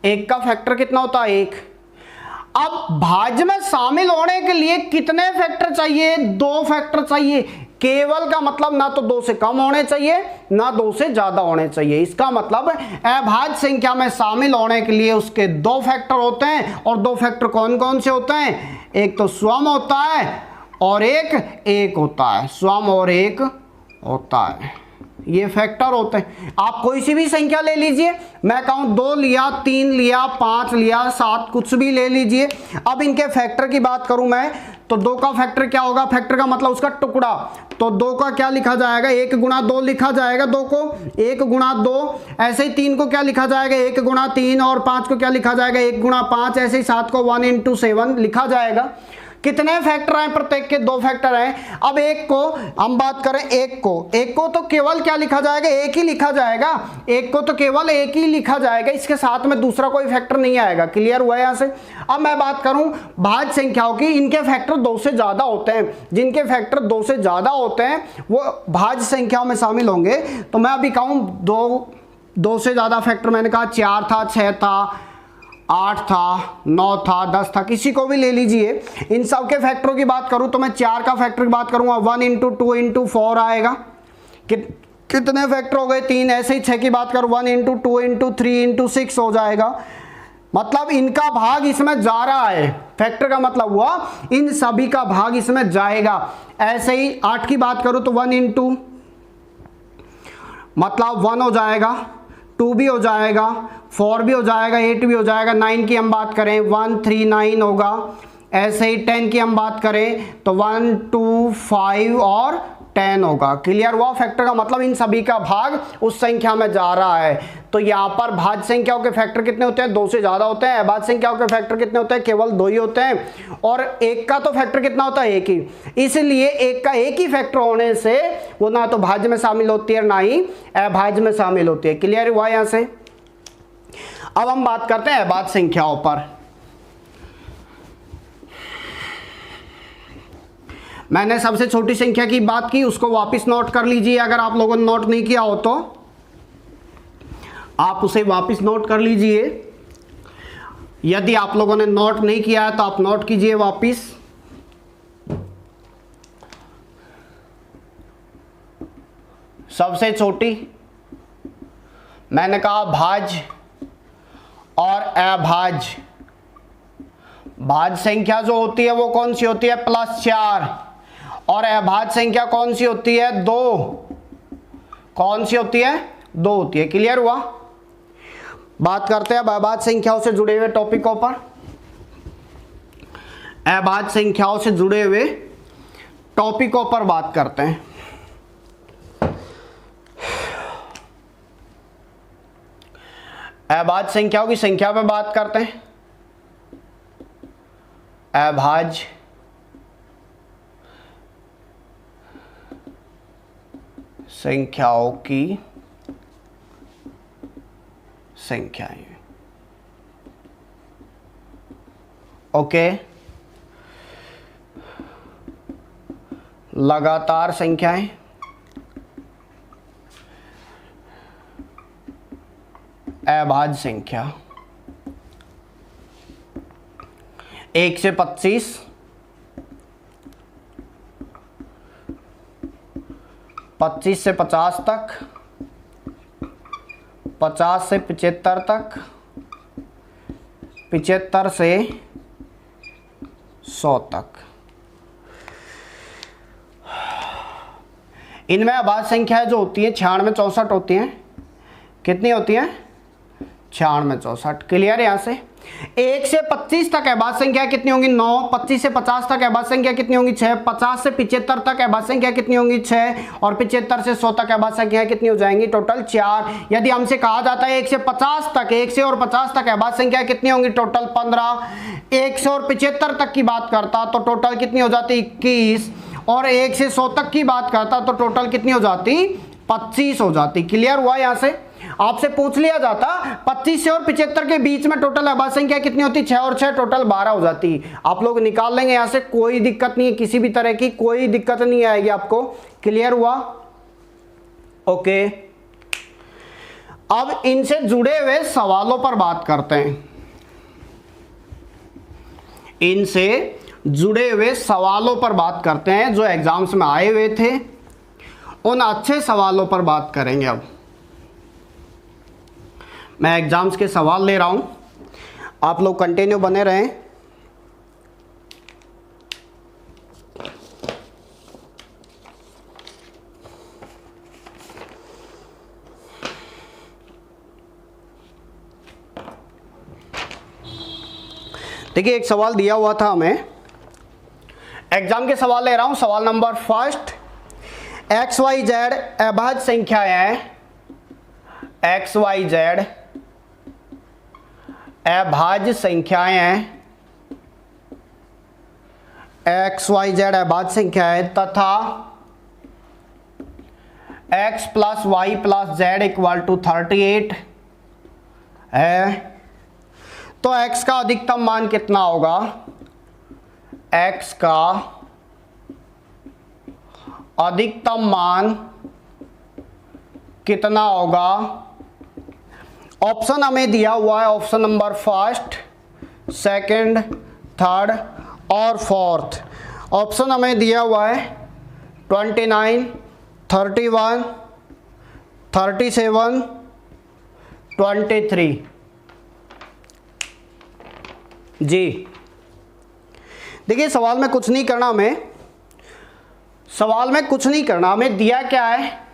S1: एक का फैक्टर कितना होता है? 1। अब भाज्य में शामिल होने के लिए कितने फैक्टर चाहिए? 2 फैक्टर चाहिए। केवल का मतलब ना तो 2 से कम होने चाहिए ना 2 से ज्यादा होने चाहिए। इसका मतलब अभाज्य संख्या में शामिल होने के लिए उसके 2 फैक्टर होते हैं। और 2 फैक्टर कौन कौन से होते हैं? एक तो स्वयं होता है और एक होता है। स्वयं और एक होता है, ये फैक्टर होते हैं। आप कोई सी भी संख्या ले लीजिए, मैं कहूँ 2 लिया, 3 लिया, 5 लिया, 7, कुछ भी ले लीजिए। अब इनके फैक्टर की बात करूं मैं, तो 2 का फैक्टर क्या होगा? फैक्टर का मतलब उसका टुकड़ा। तो 2 का क्या लिखा जाएगा? 1 गुणा 2 लिखा जाएगा। 2 को 1 गुणा 2। ऐसे ही 3 को क्या लिखा जाएगा? 1 गुणा 3। और 5 को क्या लिखा जाएगा? 1 गुणा 5। ऐसे ही 7 को 1 into 7 लिखा जाएगा। कितने फैक्टर हैं? प्रत्येक के 2 फैक्टर हैं। अब एक को हम बात करें, एक को तो केवल क्या लिखा जाएगा? 1 ही लिखा जाएगा। एक को तो केवल 1 ही लिखा जाएगा, इसके साथ में दूसरा कोई फैक्टर नहीं आएगा। क्लियर हुआ यहां से? अब मैं बात करूं भाज्य संख्याओं की, इनके फैक्टर 2 से ज्यादा होते हैं। जिनके फैक्टर 2 से ज्यादा होते हैं वो भाज्य संख्याओं में शामिल होंगे। तो मैं अभी कहूं 2 से ज्यादा फैक्टर, मैंने कहा 4 था, 6 था, 8 था, 9 था, 10 था, किसी को भी ले लीजिए। इन सब के फैक्टरों की बात करूं तो मैं 4 का फैक्टर की बात करूंगा, 1 into 2 into 4 आएगा। कितने फैक्टर हो गए? 3। ऐसे ही 6 की बात करूं, 1 into 2 into 3 into 6 हो जाएगा। मतलब इनका भाग इसमें जा रहा है। फैक्टर का मतलब हुआ इन सभी का भाग इसमें जाएगा। ऐसे ही 8 की बात करूं तो 1 into मतलब 1 हो जाएगा, 2 भी हो जाएगा, 4 भी हो जाएगा, 8 भी हो जाएगा। 9 की हम बात करें 1 3 9 होगा। ऐसे ही 10 की हम बात करें तो 1 2 5 और 10 होगा। क्लियर हुआ? फैक्टर का मतलब इन सभी का भाग उस संख्या में जा रहा है। तो यहाँ पर भाज्य संख्याओं के फैक्टर कितने होते हैं? 2 से ज्यादा होते हैं। अभाज्य संख्याओं के फैक्टर कितने होते हैं? केवल 2 ही होते हैं। और एक का तो फैक्टर कितना होता है? 1 ही। इसलिए एक का 1 ही फैक्टर होने से वो ना तो भाज्य में शामिल होती है ना ही अभाज्य में शामिल होती है। क्लियर हुआ यहाँ से? अब हम बात करते हैं अभाज्य संख्याओं पर। मैंने सबसे छोटी संख्या की बात की, उसको वापस नोट कर लीजिए। अगर आप लोगों ने नोट नहीं किया हो तो आप उसे वापस नोट कर लीजिए। यदि आप लोगों ने नोट नहीं किया है तो आप नोट कीजिए वापस। सबसे छोटी मैंने कहा भाज्य और अभाज्य। भाज्य संख्या जो होती है वो कौन सी होती है, +4, और अभाज्य संख्या कौन सी होती है, 2। कौन सी होती है, 2 होती है। क्लियर हुआ। बात करते हैं अब अभाज्य संख्याओं से जुड़े हुए टॉपिकों पर। अभाज्य संख्याओं से जुड़े हुए टॉपिकों पर बात करते हैं। अभाज्य संख्याओं की संख्या पे बात करते हैं। अभाज्य संख्याओं की संख्याएं। ओके, लगातार संख्याएं, अभाज्य संख्या 1 से 25, 25 से 50 तक, 50 से 75 तक, 75 से 100 तक। इनमें अभाज्य संख्याएं जो होती है 96 64 होती हैं। कितनी होती हैं, 96 64। क्लियर है। यहाँ से 1 से 25 तक अभाज्य संख्या कितनी होंगी, 9। 25 से 50 तक अभाज्य संख्या कितनी होंगी, 6। 50 से 75 तक अभाज्य संख्या कितनी होंगी, 6। और 75 से 100 तक अभाज्य संख्या कितनी हो जाएंगी, टोटल 4। यदि हमसे कहा जाता है 1 से 50 तक, 1 से और 50 तक अभाज्य संख्या कितनी होंगी, टोटल 15। 1 से और 75 तक की बात करता तो टोटल कितनी हो जाती, 21। और 1 से 100 तक की बात करता तो टोटल कितनी हो जाती, 25 हो जाती। क्लियर हुआ। यहाँ से आपसे पूछ लिया जाता 25 से और 75 के बीच में टोटल अभाज्य संख्या कितनी होती, 6 और 6 टोटल 12 हो जाती। आप लोग निकाल लेंगे यहाँ से, कोई दिक्कत नहीं है, किसी भी तरह की कोई दिक्कत नहीं आएगी आपको। क्लियर हुआ। ओके, अब इनसे जुड़े हुए सवालों पर बात करते हैं। इनसे जुड़े हुए सवालों पर बात करते हैं जो एग्जाम्स में आए हुए थे। उन अच्छे सवालों पर बात करेंगे। अब मैं एग्जाम्स के सवाल ले रहा हूं, आप लोग कंटिन्यू बने रहें। देखिए, एक सवाल दिया हुआ था हमें, एग्जाम के सवाल ले रहा हूं। सवाल नंबर 1, XYZ अभाज्य संख्याएं हैं। XYZ अभाज्य संख्याएं हैं। XYZ अभाज्य संख्याएं तथा x + y + z = 38 है। तो x का अधिकतम मान कितना होगा, x का अधिकतम मान कितना होगा। ऑप्शन हमें दिया हुआ है, ऑप्शन नंबर 1, 2, 3 और 4। ऑप्शन हमें दिया हुआ है 29, 31, 37, 23। जी देखिए, सवाल में कुछ नहीं करना हमें, सवाल में कुछ नहीं करना हमें। दिया क्या है,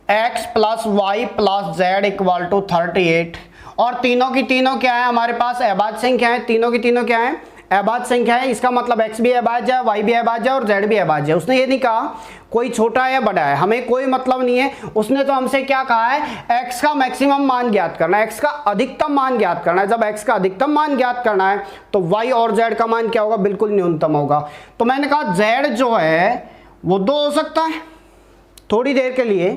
S1: x + y + z = 38। और तीनों की तीनों क्या है, हमारे पास अभाज्य संख्या है। तीनों की तीनों क्या है, अभाज्य संख्या है। इसका मतलब x भी अभाज्य है, y भी अभाज्य है और z भी अभाज्य है। उसने ये नहीं कहा कोई छोटा है या बड़ा है, हमें कोई मतलब नहीं है। उसने तो हमसे क्या कहा है, x का मैक्सिमम मान ज्ञात करना है, x का अधिकतम मान ज्ञात करना है। जब x का अधिकतम मान ज्ञात करना है तो y और z का मान क्या होगा, बिल्कुल न्यूनतम होगा। तो मैंने कहा z जो है वो 2 हो सकता है थोड़ी देर के लिए।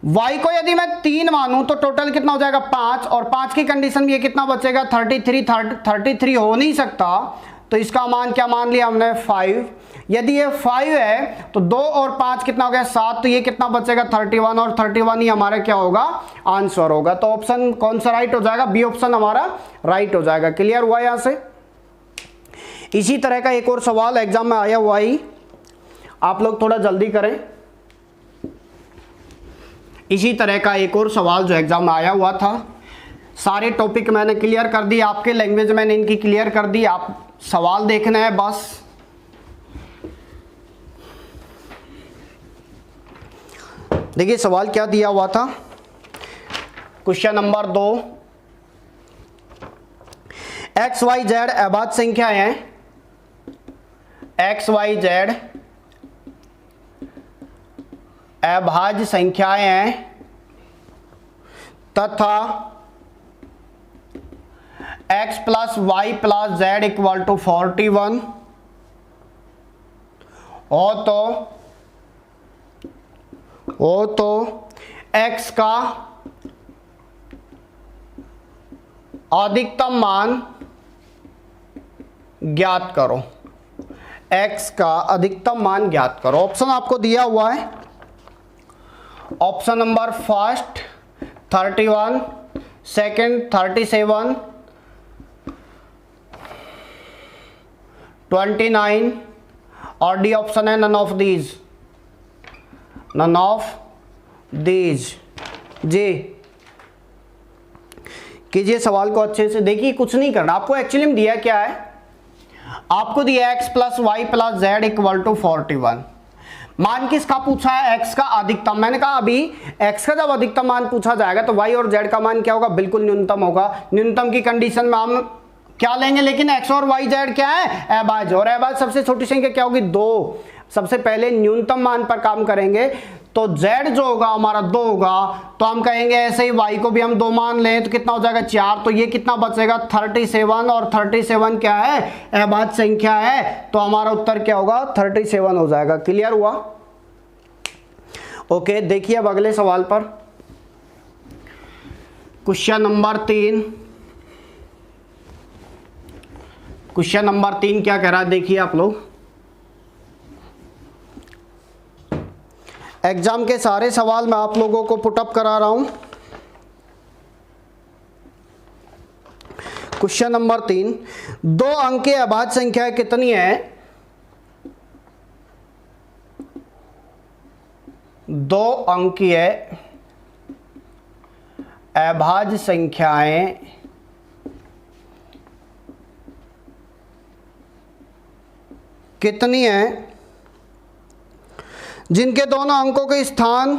S1: y को यदि मैं 3 मानूं तो टोटल कितना हो जाएगा 5, और 5 की कंडीशन में ये कितना बचेगा 33 हो नहीं सकता, तो इसका मान क्या मान लिया हमने 5। यदि ये 5 है तो 2 और 5 कितना हो गया 7, तो ये कितना बचेगा 31, और 31 ही हमारा क्या होगा आंसर होगा। तो ऑप्शन कौन सा राइट हो जाएगा, बी ऑप्शन हमारा राइट हो जाएगा। क्लियर हुआ यहां से। इसी तरह का एक और सवाल एग्जाम में आया हुआ ही, आप लोग थोड़ा जल्दी करें। इसी तरह का एक और सवाल जो एग्जाम में आया हुआ था, सारे टॉपिक मैंने क्लियर कर दी, आपके लैंग्वेज मैंने इनकी क्लियर कर दी, आप सवाल देखना है बस। देखिए सवाल क्या दिया हुआ था, question number 2, x y z अभाज्य संख्याएं हैं, एक्स वाई जेड अभाज्य संख्याएं हैं तथा x plus y plus z equal to 41 हो तो x का अधिकतम मान ज्ञात करो, x का अधिकतम मान ज्ञात करो। ऑप्शन आपको दिया हुआ है, ऑप्शन नंबर फर्स्ट 31, सेकंड 37, 29 और डी ऑप्शन है none of these, none of these. जी कीजिए सवाल को अच्छे से, देखिए कुछ नहीं करना आपको, एक्चुअली में दिया क्या है, आपको दिया x plus y plus z equal to 41। मान किसका पूछा है, x का अधिकतम। मैंने कहा अभी x का जब अधिकतम मान पूछा जाएगा तो y और z का मान क्या होगा, बिल्कुल न्यूनतम होगा। न्यूनतम की कंडीशन में हम क्या लेंगे, लेकिन x और y z क्या है अभाज्य, और अभाज्य सबसे छोटी संख्या क्या होगी 2। सबसे पहले न्यूनतम मान पर काम करेंगे, तो z जो होगा हमारा 2 होगा, तो हम कहेंगे ऐसे ही y को भी हम 2 मान लें तो कितना हो जाएगा 4, तो ये कितना बचेगा 37, और 37 क्या है अभाज्य संख्या है, तो हमारा उत्तर क्या होगा 37 हो जाएगा। क्लियर हुआ। ओके देखिए अब अगले सवाल पर, क्वेश्चन नंबर 3, क्वेश्चन नंबर 3 क्या कह रहा है देखिए आप लोग। एग्जाम के सारे सवाल मैं आप लोगों को पुटअप करा रहा हूं। क्वेश्चन नंबर 3, 2 अंक की अभाज्य संख्या कितनी है, 2 अंकीय अभाज्य संख्याएं कितनी हैं जिनके दोनों अंकों के स्थान,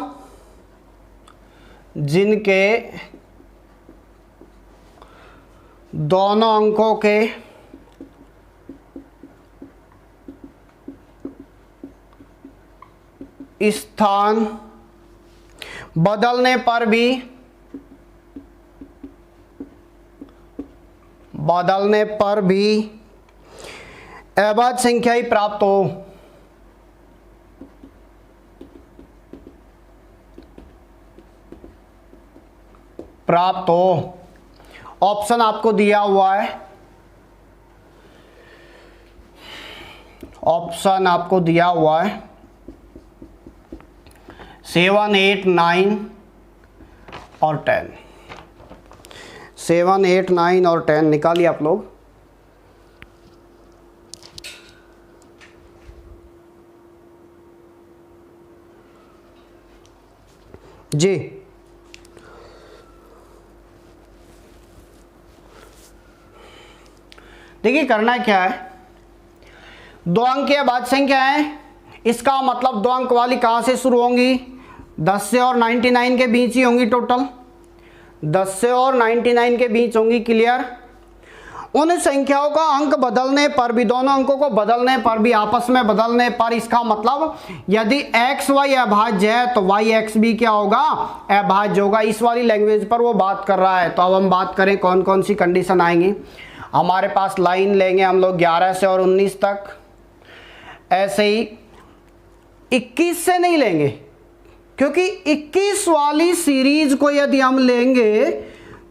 S1: जिनके दोनों अंकों के स्थान बदलने पर भी अभाज्य संख्या ही प्राप्त हो। ऑप्शन आपको दिया हुआ है, ऑप्शन आपको दिया हुआ है 7, 8, 9 और 10। 7, 8, 9 और 10 निकालिए आप लोग। जी देखिए करना क्या है, 2 अंक की अभाज्य संख्या है, इसका मतलब 2 अंक वाली कहाँ से शुरू होंगी, 10 से और 99 के बीच ही होंगी, टोटल 10 से और 99 के बीच होंगी। क्लियर। उन संख्याओं का अंक बदलने पर भी, दोनों अंकों को बदलने पर भी, आपस में बदलने पर, इसका मतलब यदि x y अभाज्य है तो y x भी क्या होगा अभाज्य होगा। इस वाली लैंग्वेज पर वो बात कर रहा है। तो अब हम बात करें कौन कौन सी कंडीशन आएंगी। हमारे पास लाइन लेंगे हम लोग 11 से और 19 तक, ऐसे ही 21 से नहीं लेंगे, क्योंकि 21 वाली सीरीज को यदि हम लेंगे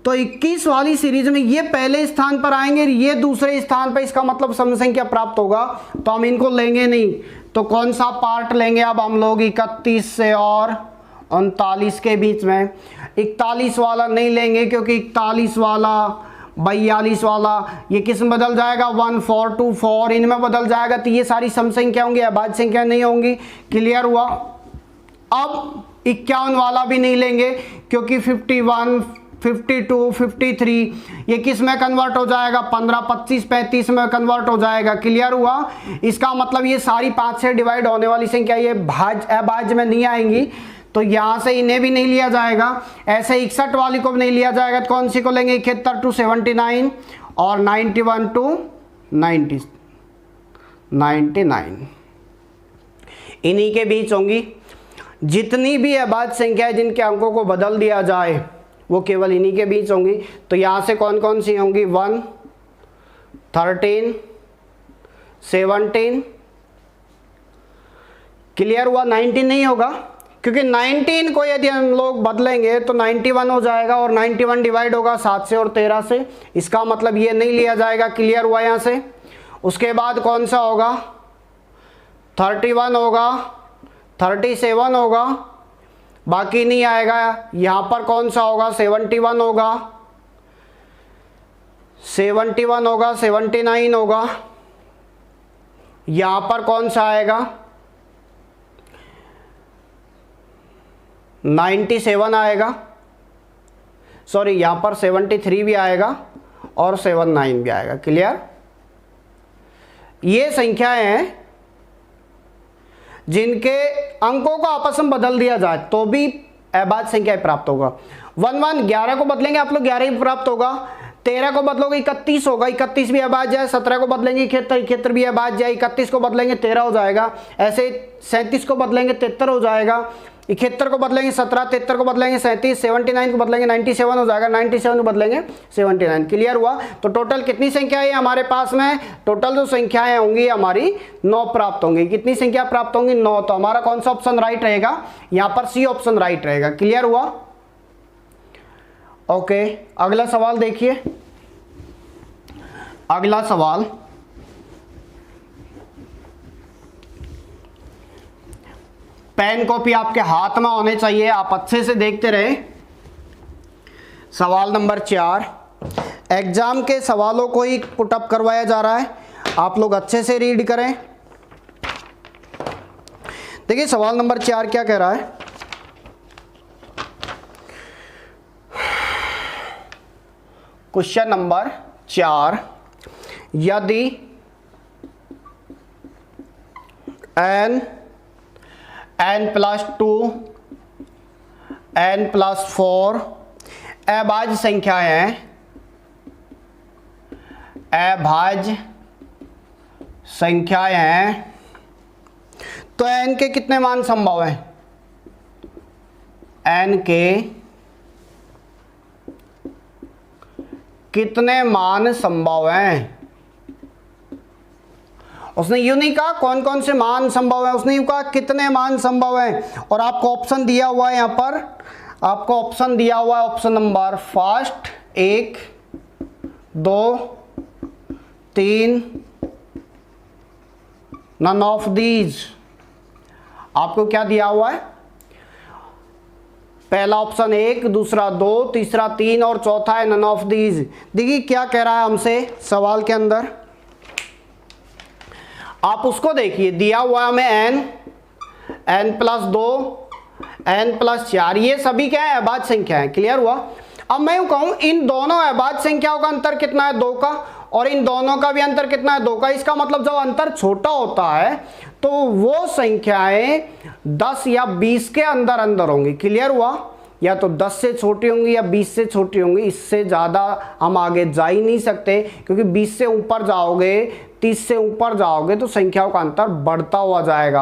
S1: तो 21 वाली सीरीज में ये पहले स्थान पर आएंगे, ये दूसरे स्थान पर, इसका मतलब सम संख्या प्राप्त होगा, तो हम इनको लेंगे नहीं। तो कौन सा पार्ट लेंगे अब हम लोग? 31 से और 39 के बीच में। 41 वाला नहीं लेंगे क्योंकि 41 वाला, 42 वाला, ये किस में बदल जाएगा? 1 4 2 4, इनमें बदल जाएगा। तो ये सारी सम संख्या होंगी, अभाज्य संख्या नहीं होंगी। क्लियर हुआ? अब 51 वाला भी नहीं लेंगे क्योंकि 51, 52, 53 ये किस में कन्वर्ट हो जाएगा? 15, 25, 35 में कन्वर्ट हो जाएगा। क्लियर हुआ? इसका मतलब ये सारी 5 से डिवाइड होने वाली संख्या ये अभाज्य में नहीं आएंगी, तो यहां से इन्हें भी नहीं लिया जाएगा। ऐसे 61 वाली को भी नहीं लिया जाएगा, तो कौन सी को लेंगे? 71 टू 79 और 91 टू 99 इन्हीं के बीच होंगी। जितनी भी अभाज्य संख्या है जिनके अंकों को बदल दिया जाए वो केवल इन्हीं के बीच होंगी। तो यहां से कौन कौन सी होंगी? 1, 13, 17। क्लियर हुआ? 19 नहीं होगा क्योंकि 19 को यदि हम लोग बदलेंगे तो 91 हो जाएगा, और 91 डिवाइड होगा 7 से और 13 से, इसका मतलब ये नहीं लिया जाएगा। क्लियर हुआ यहाँ से? उसके बाद कौन सा होगा? 31 होगा, 37 होगा, बाकी नहीं आएगा। यहाँ पर कौन सा होगा? 71 होगा, 71 होगा, 79 होगा। यहाँ पर कौन सा आएगा? 97 आएगा, सॉरी यहाँ पर 73 भी आएगा और 79 भी आएगा। क्लियर? ये संख्याएं हैं जिनके अंकों को आपस में बदल दिया जाए तो भी अभाज्य संख्या प्राप्त होगा। 11 को बदलेंगे आप लोग 11 ही प्राप्त होगा। 13 को बदलोगे 31 होगा, 31 भी अभाज्य है। 17 को बदलेंगे 71 भी अभाज्य है। 31 को बदलेंगे 13 हो जाएगा। ऐसे 37 को बदलेंगे 73 हो जाएगा। 71 को बदलेंगे 17, 73 को बदलेंगे 37, 79 को बदलेंगे 97 हो जाएगा, 97 को बदलेंगे 79। क्लियर हुआ? तो टोटल कितनी संख्या है हमारे पास में? टोटल जो संख्याएं होंगी हमारी 9 प्राप्त होंगी। कितनी संख्या प्राप्त होंगी? 9। तो हमारा कौन सा ऑप्शन राइट रहेगा? यहाँ पर सी ऑप्शन राइट रहेगा। क्लियर हुआ? ओके, अगला सवाल देखिए। अगला सवाल, पेन कॉपी आपके हाथ में होने चाहिए, आप अच्छे से देखते रहे। सवाल नंबर 4, एग्जाम के सवालों को ही पुटअप करवाया जा रहा है, आप लोग अच्छे से रीड करें। देखिए सवाल नंबर 4 क्या कह रहा है? क्वेश्चन नंबर 4, यदि n+2 n+4 अभाज्य संख्याएं हैं, अभाज्य संख्याएं हैं, तो n के कितने मान संभव हैं? n के कितने मान संभव हैं? उसने यूं नहीं कहा कौन कौन से मान संभव है, उसने यूं कहा कितने मान संभव हैं। और आपको ऑप्शन दिया हुआ है, यहाँ पर आपको ऑप्शन दिया हुआ है, option number first 1, 2, 3, none of these. आपको क्या दिया हुआ है? पहला ऑप्शन 1, दूसरा 2, तीसरा 3 और चौथा है नन ऑफ दीज। देखिए क्या कह रहा है हमसे सवाल के अंदर, आप उसको देखिए। दिया हुआ हमें n+2 n+4, ये सभी क्या है? अभाज्य संख्या है। क्लियर हुआ? अब मैं यूं कहूं इन दोनों अभाज्य संख्याओं का अंतर कितना है? 2 का, और इन दोनों का भी अंतर कितना है? 2 का। इसका मतलब जब अंतर छोटा होता है तो वो संख्याएं 10 या 20 के अंदर अंदर होंगी। क्लियर हुआ? या तो 10 से छोटी होंगी या 20 से छोटी होंगी, इससे ज़्यादा हम आगे जा ही नहीं सकते, क्योंकि 20 से ऊपर जाओगे, 30 से ऊपर जाओगे तो संख्याओं का अंतर बढ़ता हुआ जाएगा।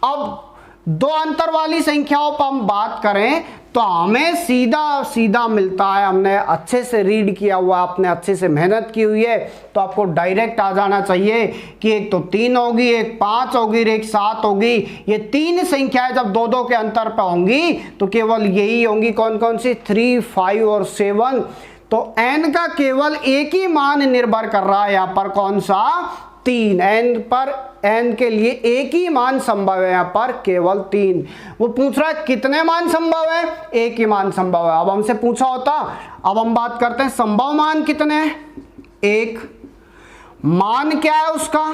S1: अब 2 अंतर वाली संख्याओं पर हम बात करें तो हमें सीधा सीधा मिलता है, हमने अच्छे से रीड किया हुआ, आपने अच्छे से मेहनत की हुई है, तो आपको डायरेक्ट आ जाना चाहिए कि एक तो 3 होगी, एक 5 होगी, एक 7 होगी। ये 3 संख्याएं जब 2-2 के अंतर पर होंगी तो केवल यही होंगी, कौन कौन सी, 3, 5 और 7। तो n का केवल एक ही मान निर्भर कर रहा है यहाँ पर, कौन सा, 3। n पर, n के लिए एक ही मान संभव है यहाँ पर, केवल 3। वो पूछ रहा है कितने मान संभव है, एक ही मान संभव है। अब हमसे पूछा होता, अब हम बात करते हैं संभव मान कितने हैं, 1। मान क्या है उसका,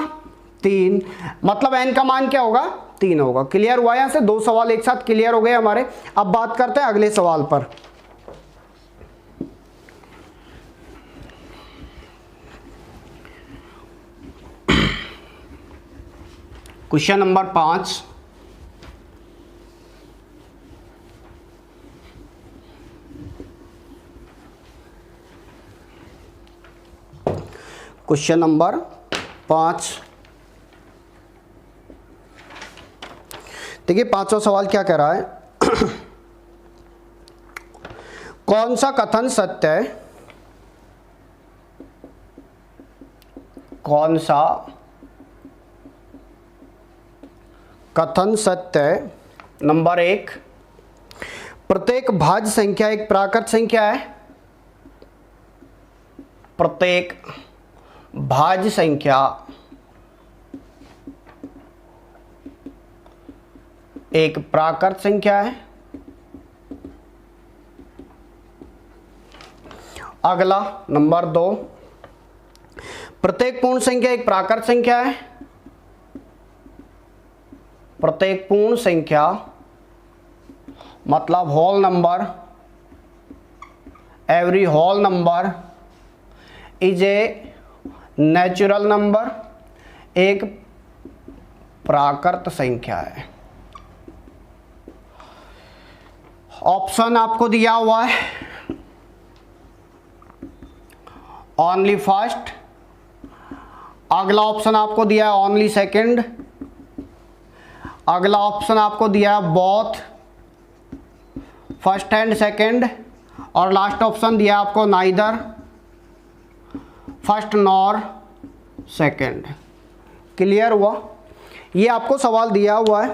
S1: 3, मतलब n का मान क्या होगा, 3 होगा। क्लियर हुआ, यहां से 2 सवाल एक साथ क्लियर हो गए हमारे। अब बात करते हैं अगले सवाल पर। क्वेश्चन नंबर 5, क्वेश्चन नंबर 5, देखिए 5वां सवाल क्या कह रहा है। कौन सा कथन सत्य है, कौन सा कथन सत्य है। नंबर 1, प्रत्येक भाज्य संख्या एक प्राकृत संख्या है। प्रत्येक भाज्य संख्या एक प्राकृत संख्या है। अगला नंबर 2, प्रत्येक पूर्ण संख्या एक प्राकृत संख्या है। प्रत्येक पूर्ण संख्या मतलब whole number, every whole number is a natural number, एक प्राकृत संख्या है। ऑप्शन आपको दिया हुआ है, ओनली फर्स्ट। अगला ऑप्शन आपको दिया है ओनली सेकंड। अगला ऑप्शन आपको दिया है बोथ, फर्स्ट एंड सेकंड। और लास्ट ऑप्शन दिया आपको neither first nor second. Clear हुआ, ये आपको सवाल दिया हुआ है।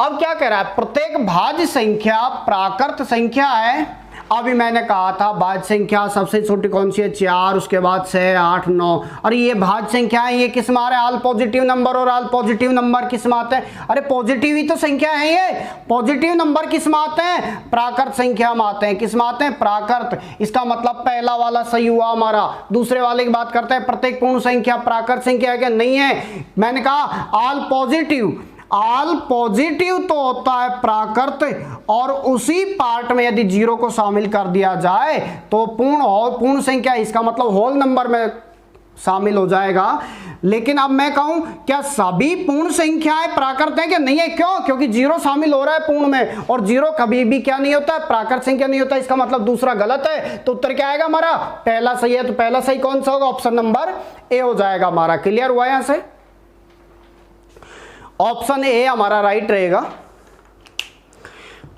S1: अब क्या कह रहा है, प्रत्येक भाज्य संख्या प्राकृत संख्या है। अभी मैंने कहा था भाज्य संख्या सबसे छोटी कौन सी है, 4, उसके बाद 6, 8, 9। और ये भाज्य संख्या है, ये किस में आ रहे हैं, ऑल पॉजिटिव नंबर। और ऑल पॉजिटिव नंबर किस में आते हैं, अरे पॉजिटिव ही तो संख्या है ये। पॉजिटिव नंबर किस में आते हैं, प्राकृत संख्या में आते हैं। किस में आते हैं, प्राकृत। इसका मतलब पहला वाला सही हुआ हमारा। दूसरे वाले की बात करते हैं, प्रत्येक पूर्ण संख्या प्राकृत संख्या है क्या, नहीं है। मैंने कहा ऑल पॉजिटिव, ऑल पॉजिटिव तो होता है प्राकृत, और उसी पार्ट में यदि 0 को शामिल कर दिया जाए तो पूर्ण संख्या, इसका मतलब होल नंबर में शामिल हो जाएगा। लेकिन अब मैं कहूं क्या सभी पूर्ण संख्याएं प्राकृत हैं क्या, नहीं है। क्यों, क्योंकि 0 शामिल हो रहा है पूर्ण में, और 0 कभी भी क्या नहीं होता है, प्राकृत संख्या नहीं होता। इसका मतलब दूसरा गलत है। तो उत्तर क्या आएगा हमारा, पहला सही है। तो पहला सही कौन सा होगा, ऑप्शन नंबर ए हो जाएगा हमारा। क्लियर हुआ, यहां से ऑप्शन ए हमारा राइट रहेगा।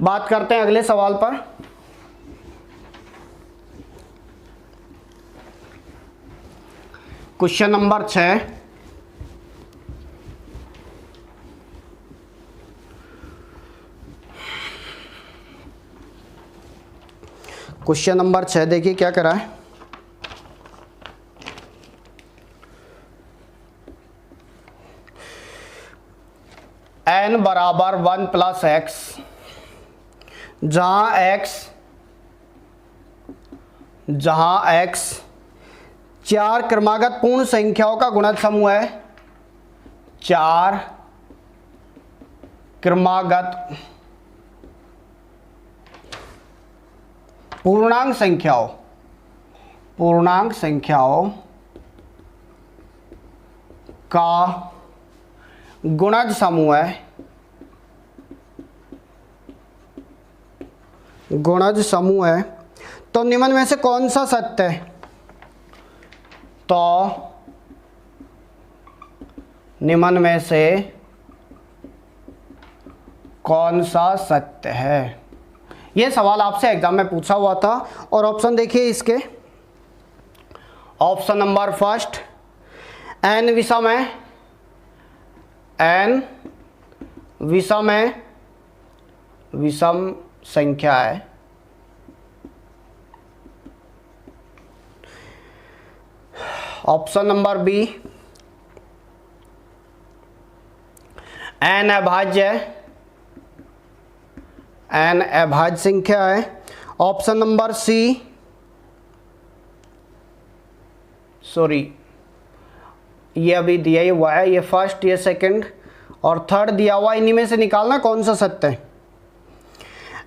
S1: बात करते हैं अगले सवाल पर। क्वेश्चन नंबर 6, क्वेश्चन नंबर 6 देखिए क्या करा है। n बराबर 1 प्लस एक्स, जहां x 4 क्रमागत पूर्ण संख्याओं का गुणज समूह है। 4 क्रमागत पूर्णांक संख्याओं का गुणज समूह है। गुणज समूह है तो निम्न में से कौन सा सत्य है, तो निम्न में से कौन सा सत्य है। ये सवाल आपसे एग्जाम में पूछा हुआ था। और ऑप्शन देखिए इसके, ऑप्शन नंबर फर्स्ट n विषम है, n विषम है, विषम संख्या है। ऑप्शन नंबर बी n अभाज्य है, n अभाज्य संख्या है। ऑप्शन नंबर सी, सॉरी ये अभी दिया ही हुआ है, ये फर्स्ट, ये सेकंड और थर्ड दिया हुआ, इन्हीं में से निकालना कौन सा सत्य है।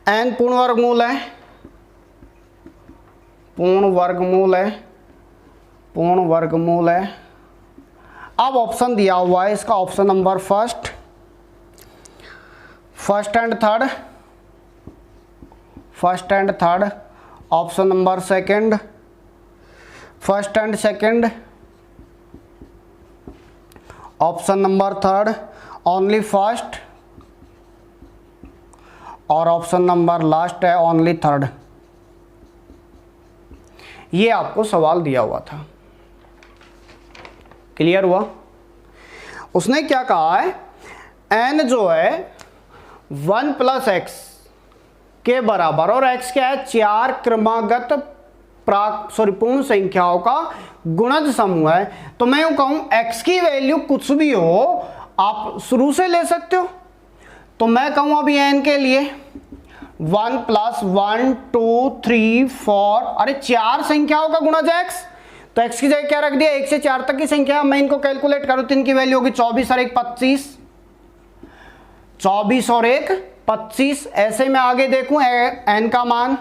S1: n पूर्ण वर्गमूल है, पूर्ण वर्गमूल है, पूर्ण वर्गमूल है। अब ऑप्शन दिया हुआ है इसका, option number first, first and third, first and third. Option number second, first and second. Option number third, only first. और ऑप्शन नंबर लास्ट है ओनली थर्ड। ये आपको सवाल दिया हुआ था, क्लियर हुआ। उसने क्या कहा है, n जो है 1 प्लस एक्स के बराबर, और x क्या है, 4 क्रमागत पूर्ण संख्याओं का गुणज समूह है। तो मैं यूं कहूं x की वैल्यू कुछ भी हो आप शुरू से ले सकते हो। तो मैं कहूं अभी n के लिए 1 प्लस 1 2 3 4, अरे 4 संख्याओं का गुणज है x, तो x की जगह क्या रख दिया, 1 से 4 तक की संख्या। मैं इनको कैलकुलेट करूं तो इनकी वैल्यू होगी 24 और 1 25, 24 और 1 25। ऐसे में आगे देखूं n का मान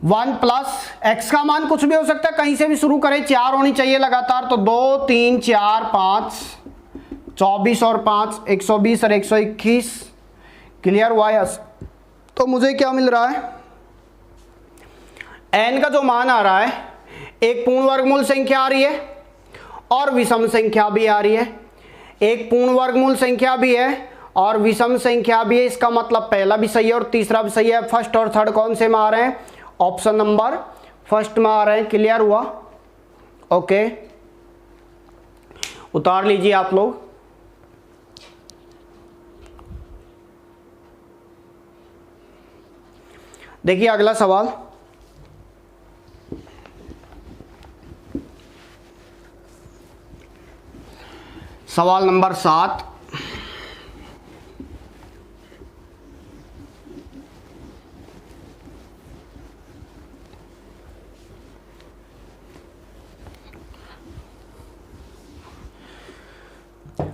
S1: 1 प्लस x का मान कुछ भी हो सकता है, कहीं से भी शुरू करें, 4 होनी चाहिए लगातार। तो 2 3 4 5, 24 और 5 120 और 121, क्लियर हुआ। यस, तो मुझे क्या मिल रहा है, n का जो मान आ रहा है, एक पूर्ण वर्गमूल संख्या आ रही है और विषम संख्या भी आ रही है। एक पूर्ण वर्गमूल संख्या भी है और विषम संख्या भी है। इसका मतलब पहला भी सही है और तीसरा भी सही है। फर्स्ट और थर्ड कौन से में आ रहे हैं, ऑप्शन नंबर फर्स्ट में आ रहे हैं। क्लियर हुआ, ओके, उतार लीजिए आप लोग। देखिए अगला सवाल, सवाल नंबर 7।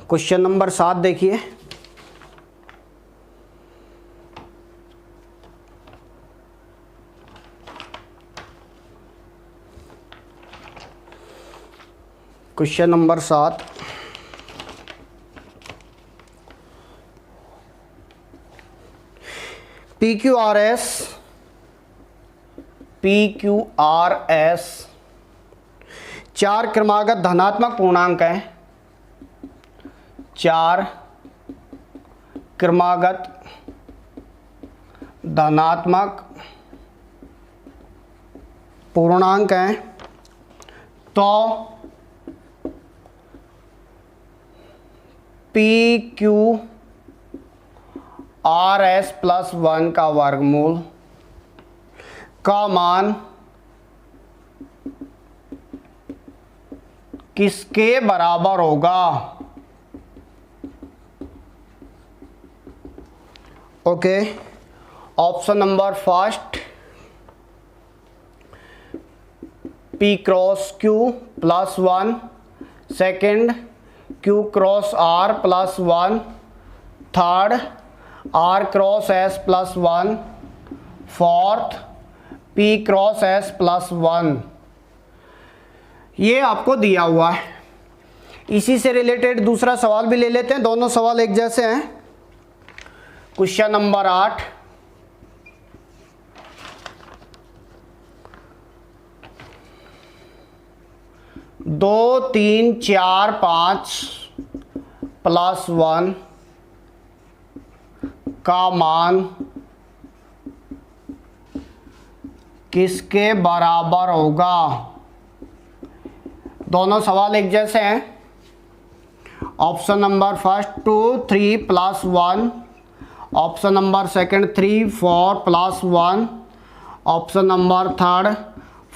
S1: क्वेश्चन नंबर 7 देखिए, क्वेश्चन नंबर 7, PQRS 4 क्रमागत धनात्मक पूर्णांक है, 4 क्रमागत धनात्मक पूर्णांक हैं। तो PQRS प्लस 1 का वर्गमूल का मान किसके बराबर होगा। Okay, option number first P cross Q plus 1, second Q cross R plus 1, third R cross S plus 1, fourth P cross S plus 1। ये आपको दिया हुआ है। इसी से रिलेटेड दूसरा सवाल भी ले लेते हैं, दोनों सवाल एक जैसे हैं। क्वेश्चन नंबर 8, दो 3 4 5 प्लस 1 का मान किसके बराबर होगा। दोनों सवाल एक जैसे हैं। Option number first 2 3 plus 1, option number second 3 4 plus 1, option number third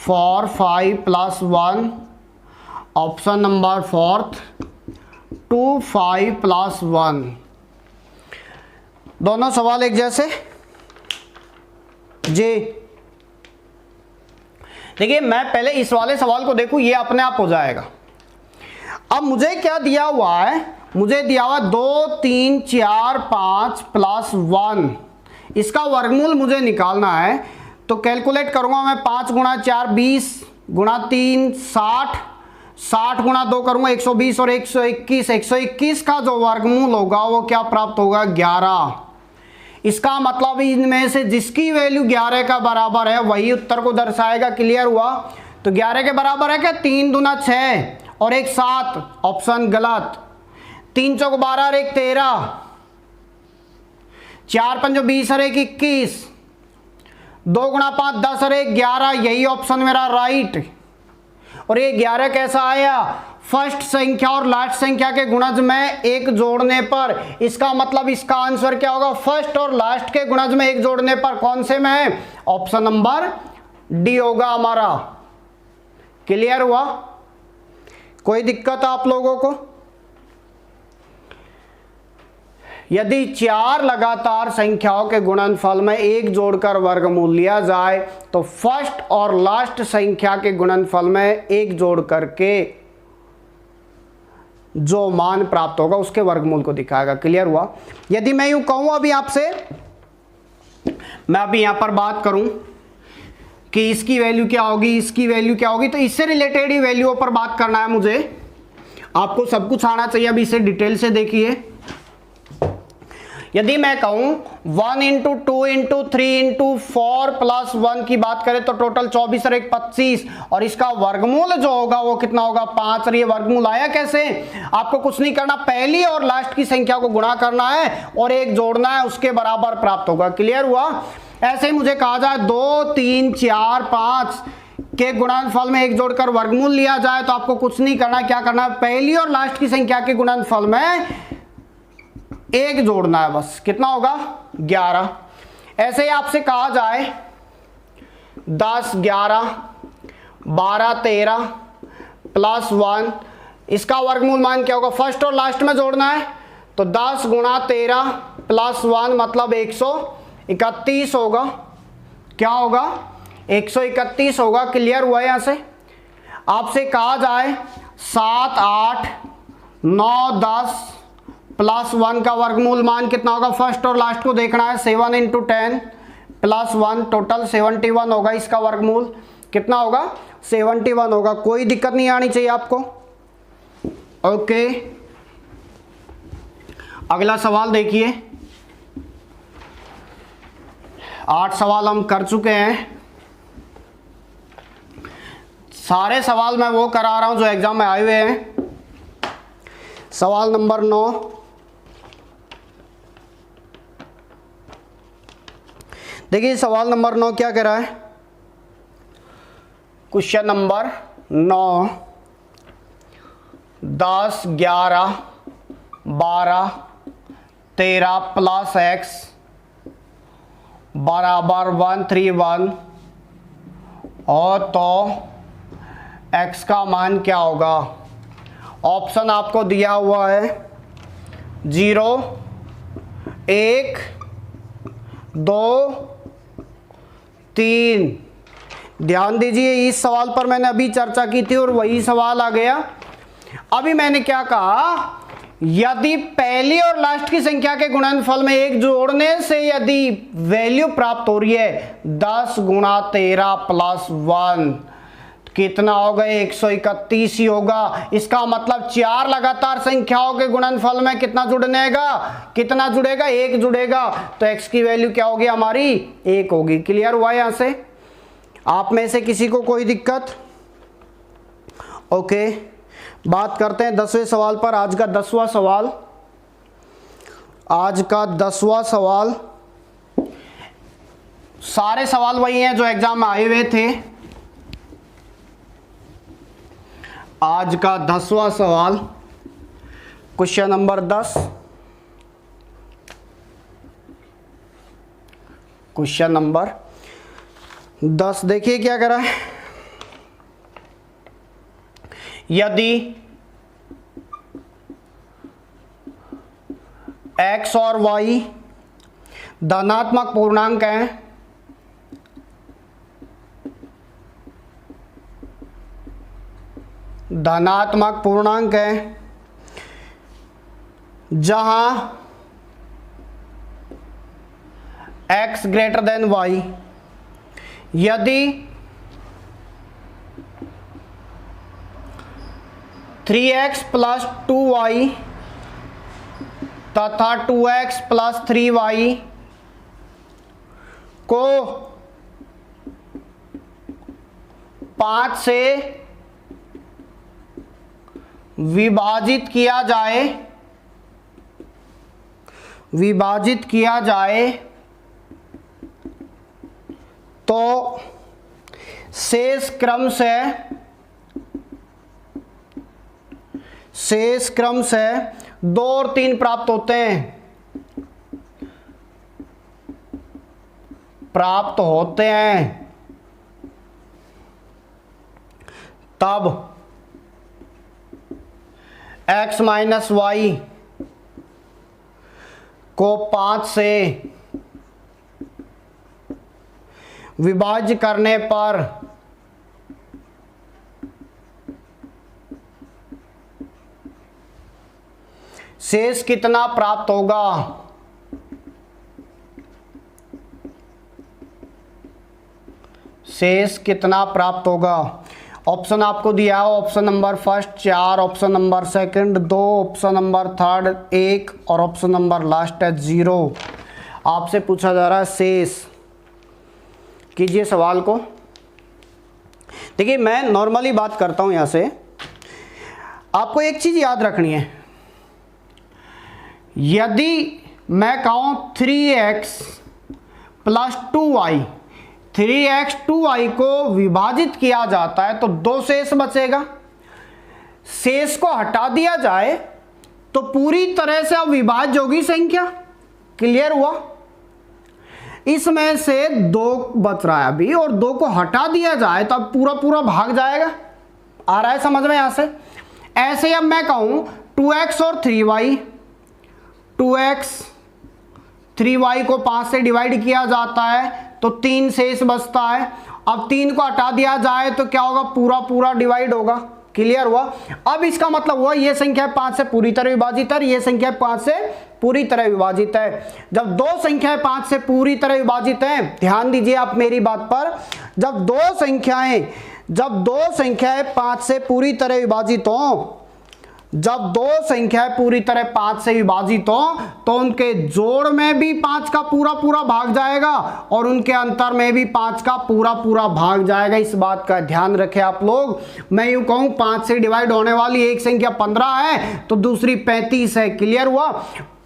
S1: 4 5 plus 1, option number fourth 2 5 plus 1। दोनों सवाल एक जैसे जी। देखिए मैं पहले इस वाले सवाल को देखूं, ये अपने आप हो जाएगा। अब मुझे क्या दिया हुआ है, मुझे दिया हुआ 2 3 4 5 प्लस 1, इसका वर्गमूल मुझे निकालना है। तो कैलकुलेट करूंगा मैं, 5 गुणा 4 20 गुणा 3 60, 60 गुणा 2 करूंगा 120 और 121, 121 का जो वर्गमूल होगा वो क्या प्राप्त होगा 11। इसका मतलब इनमें से जिसकी वैल्यू 11 का बराबर है वही उत्तर को दर्शाएगा। क्लियर हुआ। तो 11 के बराबर है क्या, 3 दूना 6 और 1 7, ऑप्शन गलत। 3 चौक 12 और 1 13, 4 5 20 और 1 21, 2 गुणा 5 10 और 1 11, यही ऑप्शन मेरा राइट। और ये 11 कैसा आया, फर्स्ट संख्या और लास्ट संख्या के गुणज में 1 जोड़ने पर। इसका मतलब इसका आंसर क्या होगा, फर्स्ट और लास्ट के गुणज में 1 जोड़ने पर। कौन से में है, ऑप्शन नंबर डी होगा हमारा। क्लियर हुआ। कोई दिक्कत आप लोगों को। यदि 4 लगातार संख्याओं के गुणनफल में 1 जोड़कर वर्गमूल लिया जाए तो फर्स्ट और लास्ट संख्या के गुणनफल में 1 जोड़ करके जो मान प्राप्त होगा उसके वर्गमूल को दिखाएगा। क्लियर हुआ। यदि मैं यूं कहूं अभी आपसे, मैं अभी यहां पर बात करूं कि इसकी वैल्यू क्या होगी, इसकी वैल्यू क्या होगी, तो इससे रिलेटेड ही वैल्यूओं पर बात करना है मुझे। आपको सब कुछ आना चाहिए। अभी इसे डिटेल से देखिए। यदि मैं कहूं 1 इंटू 2 इंटू 3 इंटू 4 प्लस 1 की बात करें तो टोटल 24 और 1 25, और इसका वर्गमूल जो होगा वो कितना होगा 5। और ये वर्गमूल आया कैसे, आपको कुछ नहीं करना, पहली और लास्ट की संख्या को गुणा करना है और 1 जोड़ना है, उसके बराबर प्राप्त होगा। क्लियर हुआ। ऐसे ही मुझे कहा जाए 2 3 4 5 के गुणनफल में 1 जोड़कर वर्गमूल लिया जाए तो आपको कुछ नहीं करना, क्या करना है, पहली और लास्ट की संख्या के गुणनफल में 1 जोड़ना है बस। कितना होगा 11। ऐसे ही आपसे कहा जाए 10 11 12 13 प्लस 1, इसका वर्गमूल मान क्या होगा, फर्स्ट और लास्ट में जोड़ना है। तो 10 गुणा 13 प्लस 1 मतलब 131 होगा। क्या होगा 131 होगा। क्लियर हुआ। यहां से आपसे कहा जाए 7 8 9 10 प्लस 1 का वर्गमूल मान कितना होगा, फर्स्ट और लास्ट को देखना है। 7 इंटू 10 प्लस 1 टोटल 71 होगा। इसका वर्गमूल कितना होगा 71 होगा। कोई दिक्कत नहीं आनी चाहिए आपको। ओके, अगला सवाल देखिए। 8 सवाल हम कर चुके हैं। सारे सवाल मैं वो करा रहा हूं जो एग्जाम में आए हुए हैं। सवाल नंबर 9, देखिए सवाल नंबर 9 क्या कह रहा है। क्वेश्चन नंबर 9, 10 11 12 13 प्लस x बराबर 131 और तो x का मान क्या होगा। ऑप्शन आपको दिया हुआ है 0 1 2 3। ध्यान दीजिए, इस सवाल पर मैंने अभी चर्चा की थी और वही सवाल आ गया। अभी मैंने क्या कहा, यदि पहली और लास्ट की संख्या के गुणनफल में 1 जोड़ने से यदि वैल्यू प्राप्त हो रही है 10 गुणा 13 प्लस 1, कितना होगा 131 ही होगा। इसका मतलब 4 लगातार संख्याओं के गुणनफल में कितना जुड़नेगा, कितना जुड़ेगा 1 जुड़ेगा। तो x की वैल्यू क्या होगी हमारी 1 होगी। क्लियर हुआ। यहां से आप में से किसी को कोई दिक्कत। ओके, बात करते हैं 10वें सवाल पर। आज का 10वां सवाल, आज का 10वां सवाल सारे सवाल वही हैं जो एग्जाम में आए हुए थे। आज का 10वां सवाल, क्वेश्चन नंबर 10। क्वेश्चन नंबर 10 देखिए क्या करा है। यदि x और y धनात्मक पूर्णांक हैं, धनात्मक पूर्णांक है, जहां x ग्रेटर देन y, यदि 3x प्लस 2y तथा 2x प्लस 3y को 5 से विभाजित किया जाए तो शेष क्रम से 2 और 3 प्राप्त होते हैं, तब x माइनस वाई को 5 से विभाज्य करने पर शेष कितना प्राप्त होगा? शेष कितना प्राप्त होगा? ऑप्शन आपको दिया है, option number first 4, option number second 2, option number third 1 और ऑप्शन नंबर लास्ट है 0। आपसे पूछा जा रहा है शेष। कीजिए सवाल को। देखिए मैं नॉर्मली बात करता हूं, यहां से आपको एक चीज याद रखनी है। यदि मैं कहूं 3x plus 2y, 3x 2y को विभाजित किया जाता है तो 2 शेष बचेगा। शेष को हटा दिया जाए तो पूरी तरह से अविभाज्य होगी संख्या। क्लियर हुआ? इसमें से 2 बच रहा है अभी, और 2 को हटा दिया जाए तो अब पूरा भाग जाएगा। आ रहा है समझ में यहां से? ऐसे अब मैं कहूं 2x और 3y, 2x 3y को 5 से डिवाइड किया जाता है तो 3 शेष बचता है। अब 3 को हटा दिया जाए तो क्या होगा? पूरा डिवाइड होगा। क्लियर हुआ? अब इसका मतलब हुआ ये संख्या 5 से पूरी तरह विभाजित है, ये संख्या 5 से पूरी तरह विभाजित है। जब 2 संख्याएं 5 से पूरी तरह विभाजित हैं, ध्यान दीजिए आप मेरी बात पर, जब दो संख्याएं 5 से पूरी तरह विभाजित हों, जब 2 संख्याएं पूरी तरह 5 से विभाजित हो तो उनके जोड़ में भी 5 का पूरा भाग जाएगा और उनके अंतर में भी 5 का पूरा भाग जाएगा। इस बात का ध्यान रखें आप लोग। मैं यूं कहूं 5 से डिवाइड होने वाली एक संख्या 15 है तो दूसरी 35 है। क्लियर हुआ?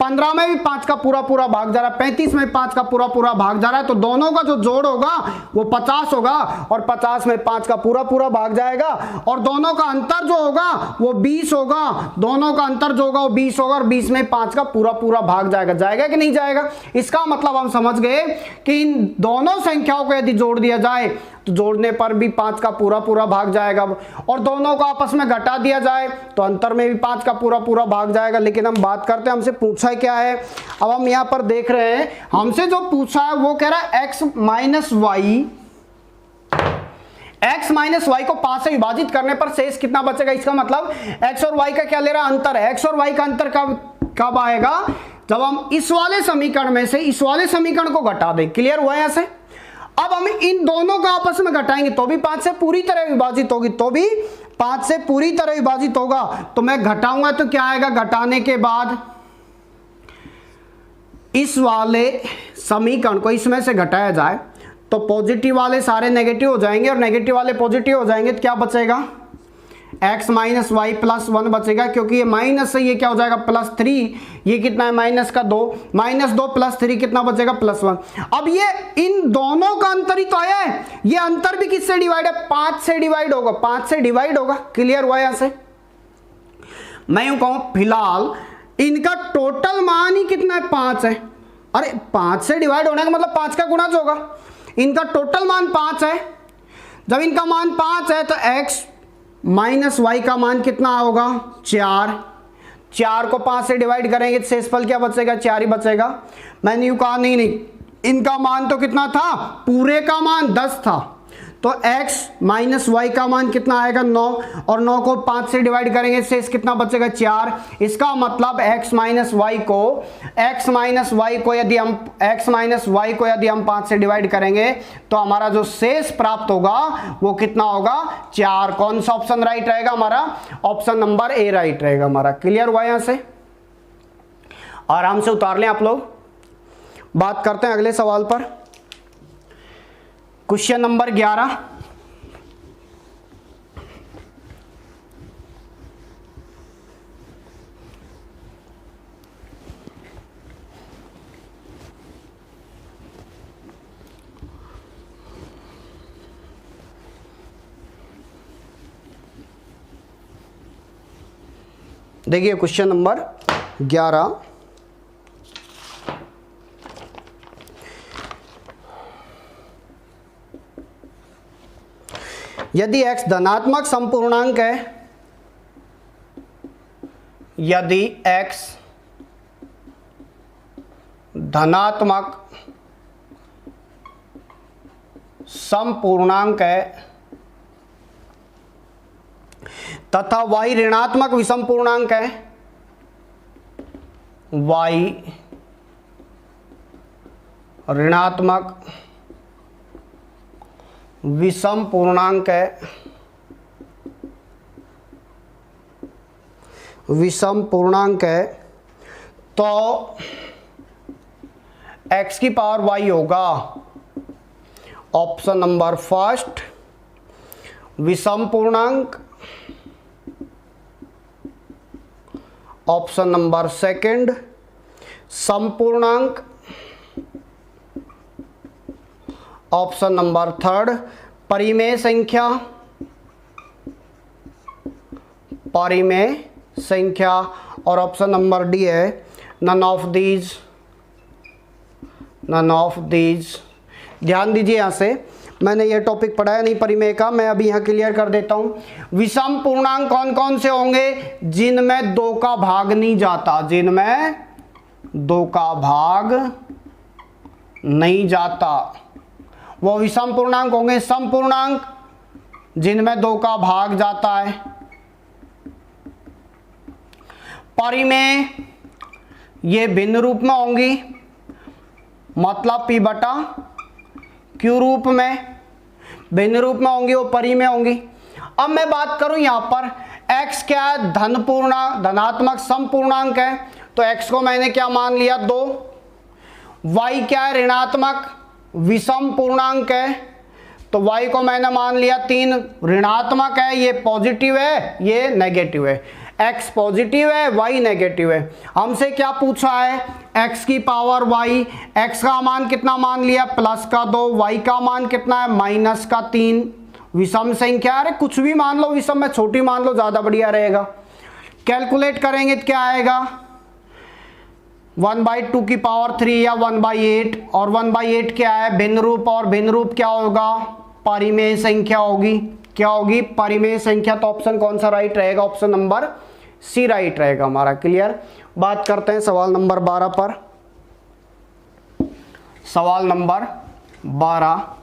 S1: 15 में भी 5 का पूरा भाग जा रहा है, 35 में 5 का पूरा भाग जा रहा है, तो दोनों का जो जोड़ होगा वो 50 होगा और 50 में 5 का पूरा भाग जाएगा और दोनों का अंतर जो होगा वो 20 होगा। दोनों का अंतर जो होगा वो 20 होगा और 20 में 5 का पूरा भाग जाएगा। जाएगा कि नहीं जाएगा? इसका मतलब हम समझ गए कि इन दोनों संख्याओं को यदि जोड़ दिया जाए तो जोड़ने पर भी 5 का पूरा भाग जाएगा और दोनों को आपस में घटा दिया जाए तो अंतर में भी 5 का पूरा भाग जाएगा। लेकिन हम बात करते हैं, हमसे पूछा है क्या है? अब हम यहां पर देख रहे हैं, हमसे जो पूछा है वो कह रहा है x माइनस वाई को 5 से विभाजित करने पर शेष कितना बचेगा। इसका मतलब x और y का क्या ले रहा है? अंतर है। x और y का अंतर कब आएगा? जब हम इस वाले समीकरण में से इस वाले समीकरण को घटा दें। क्लियर हुआ यहां से? अब हम इन दोनों को आपस में घटाएंगे तो भी 5 से पूरी तरह विभाजित होगी, तो भी 5 से पूरी तरह विभाजित होगा। तो मैं घटाऊंगा तो क्या आएगा? घटाने के बाद इस वाले समीकरण को इसमें से घटाया जाए तो पॉजिटिव वाले सारे नेगेटिव हो जाएंगे और नेगेटिव वाले पॉजिटिव हो जाएंगे तो क्या बचेगा? x माइनस वाई प्लस 1 बचेगा, क्योंकि ये माइनस से ये क्या हो जाएगा +3, ये कितना है माइनस का 2, -2 +3 कितना बचेगा +1। अब ये इन दोनों का अंतर ही तो आया है, ये अंतर भी किससे डिवाइड है, 5 से डिवाइड होगा, 5 से डिवाइड होगा। क्लियर हुआ यहां से? मैं यूं कहूं फिलहाल इनका टोटल मान ही कितना है 5 है। अरे 5 से डिवाइड होने का मतलब 5 का गुणज होगा। इनका टोटल मान 5 है। जब इनका मान 5 है तो x माइनस वाई का मान कितना होगा 4। 4 को 5 से डिवाइड करेंगे तो शेषफल क्या बचेगा, 4 ही बचेगा। मैंने यूं कहा नहीं, इनका मान तो कितना था, पूरे का मान 10 था, तो x माइनस वाई का मान कितना आएगा 9, और 9 को 5 से डिवाइड करेंगे शेष कितना बचेगा 4। इसका मतलब x माइनस वाई को यदि हम 5 से डिवाइड करेंगे तो हमारा जो शेष प्राप्त होगा वो कितना होगा 4। कौन सा ऑप्शन राइट रहेगा हमारा, ऑप्शन नंबर ए राइट रहेगा हमारा। क्लियर हुआ? यहां से आराम से उतार लें आप लोग। बात करते हैं अगले सवाल पर। क्वेश्चन नंबर 11, देखिए क्वेश्चन नंबर 11, यदि x धनात्मक समपूर्णांक है, यदि x धनात्मक समपूर्णांक है तथा y ऋणात्मक विषम पूर्णांक है, y ऋणात्मक विषम पूर्णांक है, तो x की पावर y होगा ऑप्शन नंबर फर्स्ट विषम पूर्णांक, ऑप्शन नंबर सेकंड समपूर्णांक, ऑप्शन नंबर थर्ड परिमेय संख्या, और ऑप्शन नंबर डी है नन ऑफ दीज। ध्यान दीजिए, यहां से मैंने ये टॉपिक पढ़ाया नहीं परिमेय का, मैं अभी यहां क्लियर कर देता हूं। विषम पूर्णांक कौन कौन से होंगे, जिनमें 2 का भाग नहीं जाता, जिनमें 2 का भाग नहीं जाता वो विषम पूर्णांक होंगे। समपूर्णांक जिनमें 2 का भाग जाता है। परिमेय ये भिन्न रूप में होंगी, मतलब p बटा q रूप में भिन्न रूप में होंगी, वो परिमेय होंगी। अब मैं बात करूं यहां पर x क्या है, धनात्मक समपूर्णांक है, तो x को मैंने क्या मान लिया 2। y क्या है, ऋणात्मक विषम पूर्णांक है, तो y को मैंने मान लिया 3। ऋणात्मक है, ये पॉजिटिव है, ये नेगेटिव है। x पॉजिटिव है, y नेगेटिव है। हमसे क्या पूछा है, x की पावर y, x का मान कितना मान लिया +2, y का मान कितना है -3। विषम संख्या, अरे कुछ भी मान लो विषम में, छोटी मान लो ज्यादा बढ़िया रहेगा। कैलकुलेट करेंगे तो क्या आएगा 1/2 की पावर 3 या 1/8, और 1/8 क्या है भिन्न रूप, और भिन्न रूप क्या होगा परिमेय संख्या होगी। क्या होगी, परिमेय संख्या। तो ऑप्शन कौन सा राइट रहेगा, ऑप्शन नंबर सी राइट रहेगा हमारा। क्लियर? बात करते हैं सवाल नंबर 12 पर। सवाल नंबर 12,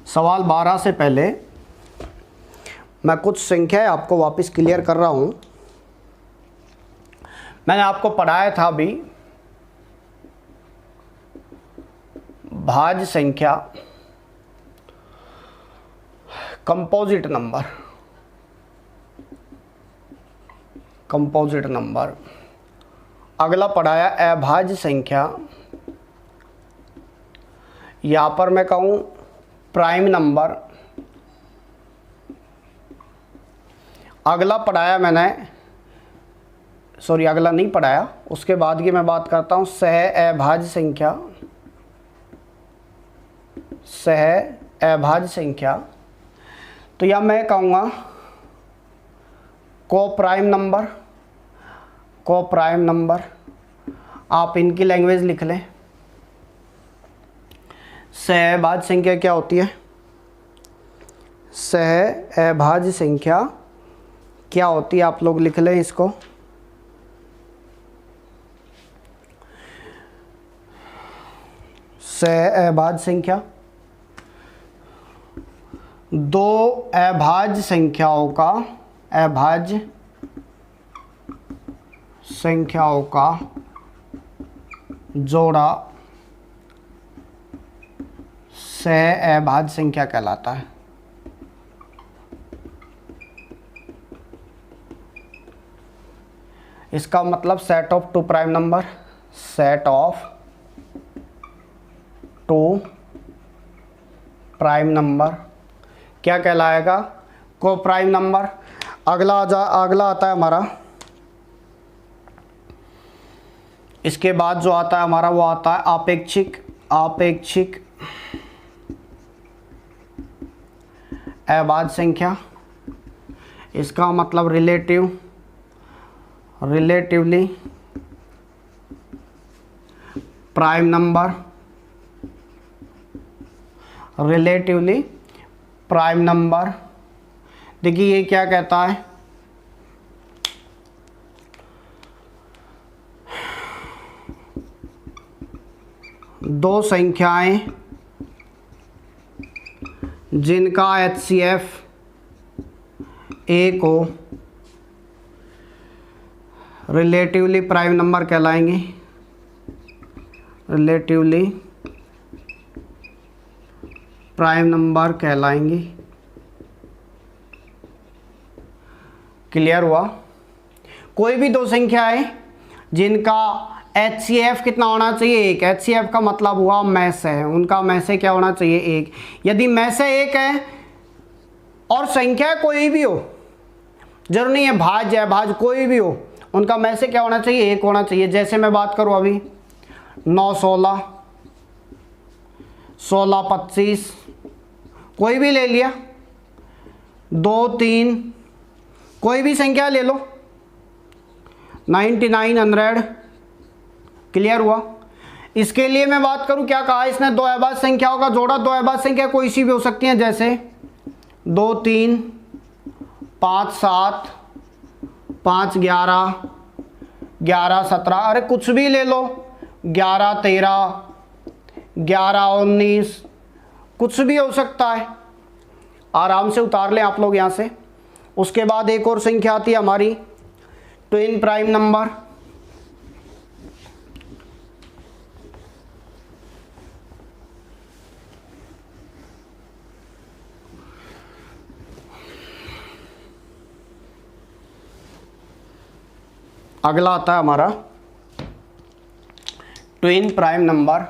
S1: सवाल 12 से पहले मैं कुछ संख्याएं आपको वापस क्लियर कर रहा हूं। मैंने आपको पढ़ाया था अभी भाज्य संख्या, कंपोजिट नंबर। Composite number. अगला पढ़ाया अभाज्य संख्या, यहाँ पर मैं कहूँ प्राइम नंबर। अगला पढ़ाया मैंने, सॉरी अगला नहीं पढ़ाया, उसके बाद की मैं बात करता हूँ सह अभाज्य संख्या। सह अभाज्य संख्या तो या मैं कहूँगा को प्राइम नंबर। को प्राइम नंबर आप इनकी लैंग्वेज लिख लें। सह अभाज्य संख्या क्या होती है? सह अभाज्य संख्या क्या होती है आप लोग लिख लें इसको। सह अभाज्य संख्या दो अभाज्य संख्याओं का, अभाज्य संख्याओं का जोड़ा सह अभाज्य संख्या कहलाता है। इसका मतलब set of two prime number, set of two prime number क्या कहलाएगा? को प्राइम नंबर। अगला आता है हमारा, इसके बाद जो आता है हमारा वो आता है आपेक्षिक। आपेक्षिक अभाज्य संख्या, इसका मतलब relatively prime number, relatively prime number. देखिए ये क्या कहता है, दो संख्याएं जिनका HCF एक हो रिलेटिवली प्राइम नंबर कहलाएंगे। रिलेटिवली प्राइम नंबर कहलाएंगी। क्लियर हुआ? कोई भी दो संख्याएं जिनका HCF कितना होना चाहिए? एक। HCF का मतलब हुआ में से है, उनका में से क्या होना चाहिए? एक। यदि में से एक है और संख्या कोई भी हो, जरूर नहीं है भाज्य अभाज्य, कोई भी हो, उनका में से क्या होना चाहिए? एक होना चाहिए। जैसे मैं बात करूं अभी 9 16 16 25, कोई भी ले लिया, 2 3, कोई भी संख्या ले लो, 99 100। क्लियर हुआ? इसके लिए मैं बात करूं, क्या कहा इसने? दो अभाज्य संख्याओं का जोड़ा। दो अभाज्य संख्या कोई सी भी हो सकती है, जैसे 2 3 5 7 5 11 11 17, अरे कुछ भी ले लो, 11 13 11 19, कुछ भी हो सकता है। आराम से उतार लें आप लोग यहाँ से। उसके बाद एक और संख्या आती है हमारी ट्विन प्राइम नंबर। अगला आता है हमारा ट्विन प्राइम नंबर।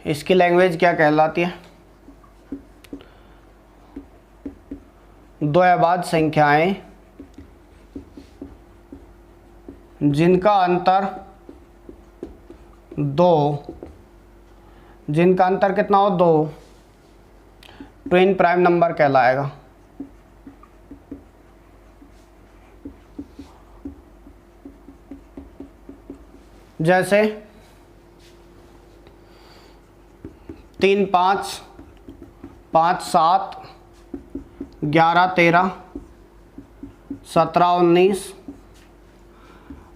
S1: इसकी लैंग्वेज क्या कहलाती है? दो अभाज्य संख्याएं जिनका अंतर 2, जिनका अंतर कितना हो? 2, ट्विन प्राइम नंबर कहलाएगा। जैसे 3 5 5 7 11 13 17 19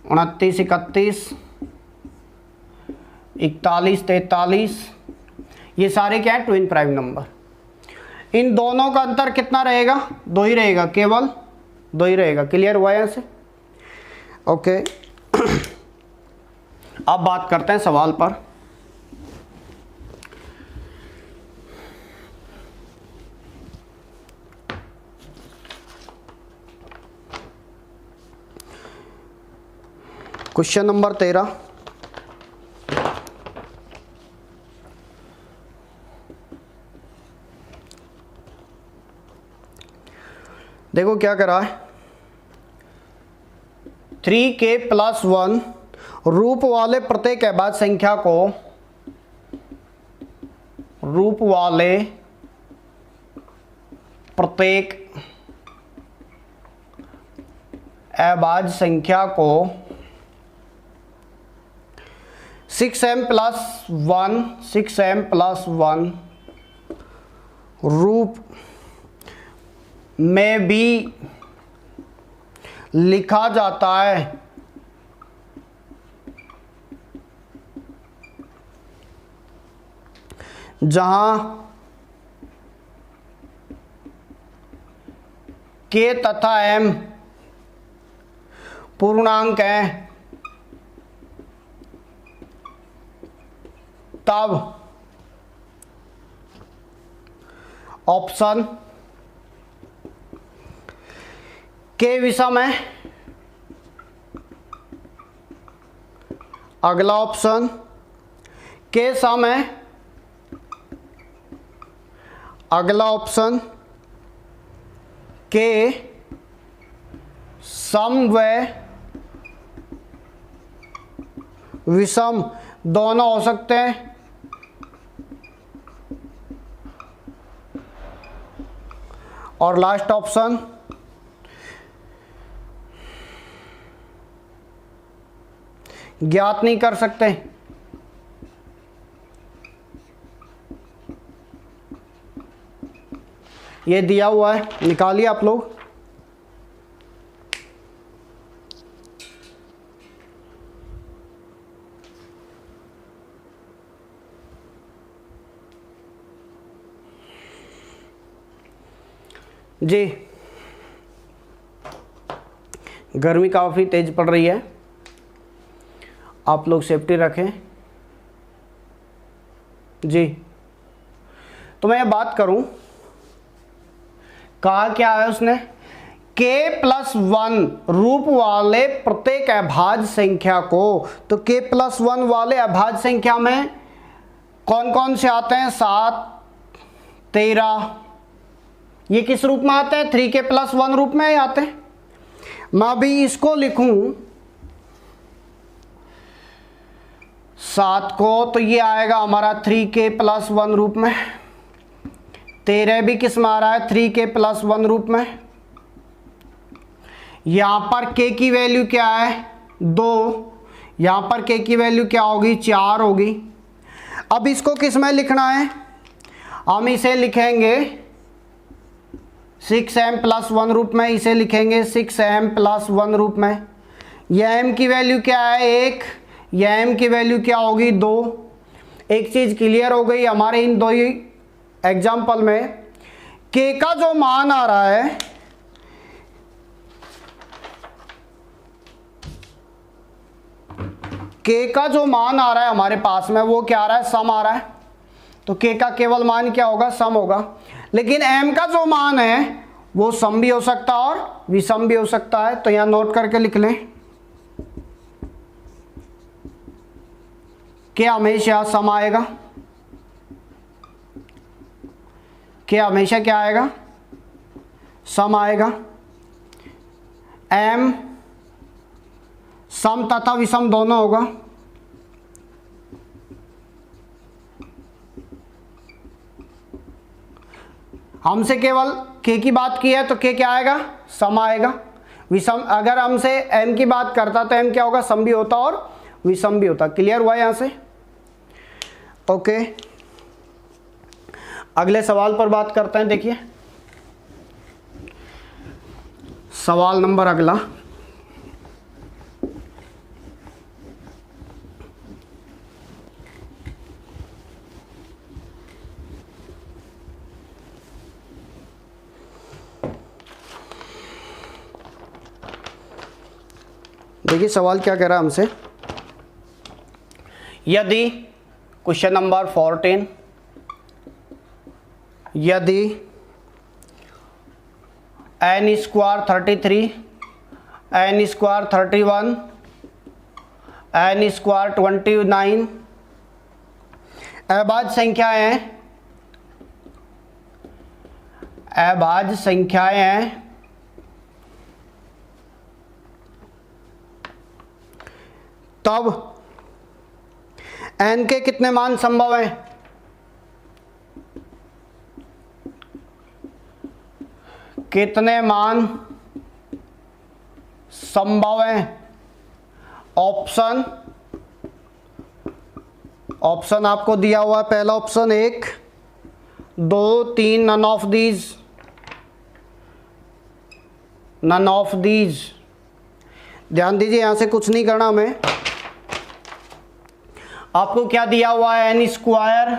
S1: 29 31 41 43, ये सारे क्या है? Twin prime number. इन दोनों का अंतर कितना रहेगा? 2 ही रहेगा, केवल 2 ही रहेगा। क्लियर हुआ यहाँ से? ओके। अब बात करते हैं सवाल पर। क्वेश्चन नंबर 13, देखो क्या करा है। 3k+1 रूप वाले प्रत्येक अभाज्य संख्या को रूप वाले प्रत्येक अभाज्य संख्या को 6m+1 रूप में भी लिखा जाता है। जहां k तथा m पूर्णांक हैं, तब ऑप्शन k विषम है। अगला ऑप्शन k सम है। अगला ऑप्शन k सम व विषम दोनों हो सकते हैं। और लास्ट ऑप्शन ज्ञात नहीं कर सकते। ये दिया हुआ है, निकालिए आप लोग। जी, गर्मी काफ़ी तेज पड़ रही है, आप लोग सेफ्टी रखें। जी, तो मैं बात करूं, कहा क्या है उसने, k+1 रूप वाले प्रत्येक अभाज्य संख्या को, तो k+1 वाले अभाज्य संख्या में कौन कौन से आते हैं, 7, 13, ये किस रूप में आते हैं, 3k+1 रूप में ही आते हैं। मैं अभी इसको लिखूं 7 को, तो ये आएगा हमारा 3k+1 रूप में। 13 भी किस में आ रहा है, 3k+1 रूप में। यहां पर k की वैल्यू क्या है, 2, यहां पर k की वैल्यू क्या होगी, 4 होगी। अब इसको किस में लिखना है, हम इसे लिखेंगे 6m+1 रूप में, इसे लिखेंगे 6m+1 रूप में। यह m की वैल्यू क्या है, 1, यह m की वैल्यू क्या होगी, 2। एक चीज क्लियर हो गई हमारे इन दो ही एग्जाम्पल में, k का जो मान आ रहा है, k का जो मान आ रहा है हमारे पास में, वो क्या आ रहा है, सम आ रहा है। तो k का केवल मान क्या होगा, सम होगा। लेकिन m का जो मान है वो सम भी हो सकता है और विषम भी हो सकता है। तो यहां नोट करके लिख लें, k हमेशा सम आएगा, k हमेशा क्या आएगा, सम आएगा। m सम तथा विषम दोनों होगा। हमसे केवल k की बात की है तो k क्या आएगा, सम आएगा। विषम, अगर हमसे m की बात करता तो m क्या होगा, सम भी होता और विषम भी होता। क्लियर हुआ यहां से, ओके। अगले सवाल पर बात करते हैं। देखिए सवाल नंबर अगला, देखिए सवाल क्या कह रहा है हमसे। यदि क्वेश्चन नंबर 14, यदि n² 33, n² 31 n स्क्वायर 29 अभाज्य संख्याएं हैं, अभाज्य संख्याएं हैं। तब n के कितने मान संभव हैं? कितने मान संभव हैं? ऑप्शन आपको दिया हुआ है। पहला ऑप्शन 1 2 3 नन ऑफ दीज। ध्यान दीजिए, यहां से कुछ नहीं करना हमें। आपको क्या दिया हुआ है? n square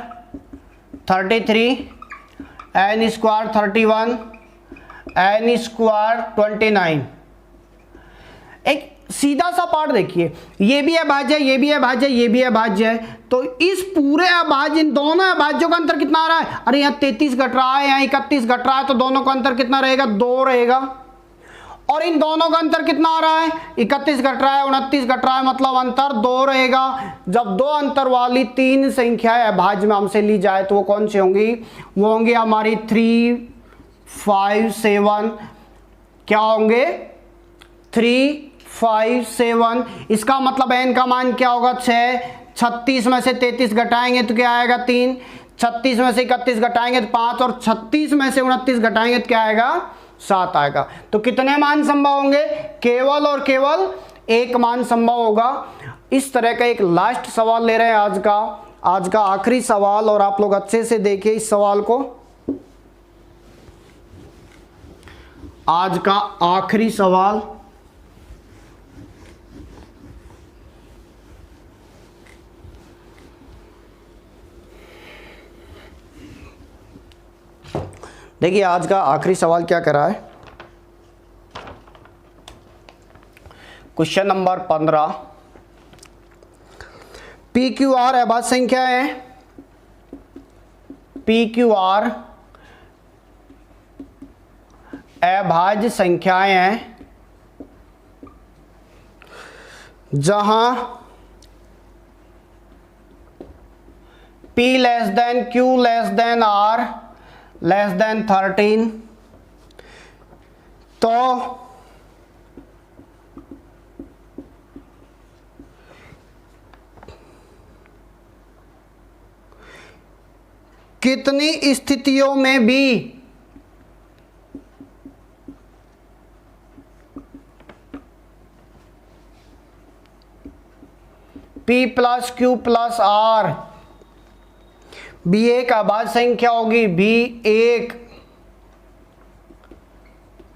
S1: 33, n square 31, n square 29। एक सीधा सा पार्ट देखिए, ये भी अभाज्य है, ये भी अभाज्य है, ये भी अभाज्य है। तो इस पूरे अभाज्य, इन दोनों अभाज्यों का अंतर कितना आ रहा है? अरे यहाँ 33 घट रहा है, यहाँ 31 घट रहा है, तो दोनों का अंतर कितना रहेगा? 2 रहेगा। और इन दोनों का अंतर कितना आ रहा है? 31 घट रहा है, 29 घट रहा है, मतलब अंतर 2 रहेगा। जब 2 अंतर वाली 3 संख्याएं अभाज्य में हमसे ली जाए तो वो कौन सी होंगी? वो होंगी हमारी 3, 5, 7। क्या होंगे? 3, 5, 7। इसका मतलब n का मान क्या होगा? 6। 36 में से 33 घटाएंगे तो क्या आएगा? 3। 36 में से 31 घटाएंगे तो 5, और 36 में से 29 घटाएंगे तो क्या आएगा? 7 आएगा। तो कितने मान संभव होंगे? केवल और केवल एक मान संभव होगा। इस तरह का एक लास्ट सवाल ले रहे हैं आज का आखिरी सवाल, और आप लोग अच्छे से देखिए इस सवाल को। आज का आखिरी सवाल, देखिए आज का आखिरी सवाल क्या करा है। Question number 15, P Q R अभाज्य संख्या है। पी क्यू आर अभाज्य संख्याएं हैं जहां P less than Q less than R less than 13। तो कितनी स्थितियों में भी P plus Q plus R भी एक अभाज्य संख्या होगी? भी एक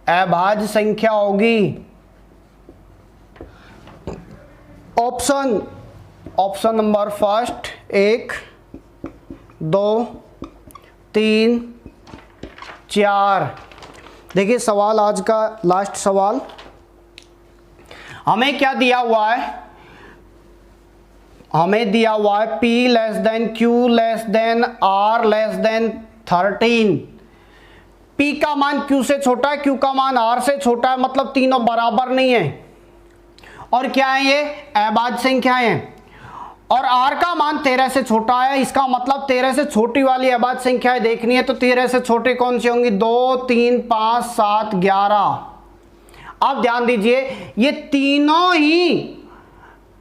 S1: अभाज्य संख्या होगी। Option number first 1, 2, 3, 4। देखिए सवाल, आज का लास्ट सवाल, हमें क्या दिया हुआ है? हमें दिया हुआ है P less than Q less than R less than 13। P का मान Q से छोटा है, Q का मान R से छोटा है, मतलब तीनों बराबर नहीं है। और क्या है? ये अभाज्य संख्याएं हैं। और R का मान 13 से छोटा है, इसका मतलब 13 से छोटी वाली अभाज्य संख्याएं देखनी है। तो 13 से छोटे कौन सी होंगी? 2, 3, 5, 7, 11। अब ध्यान दीजिए, ये तीनों ही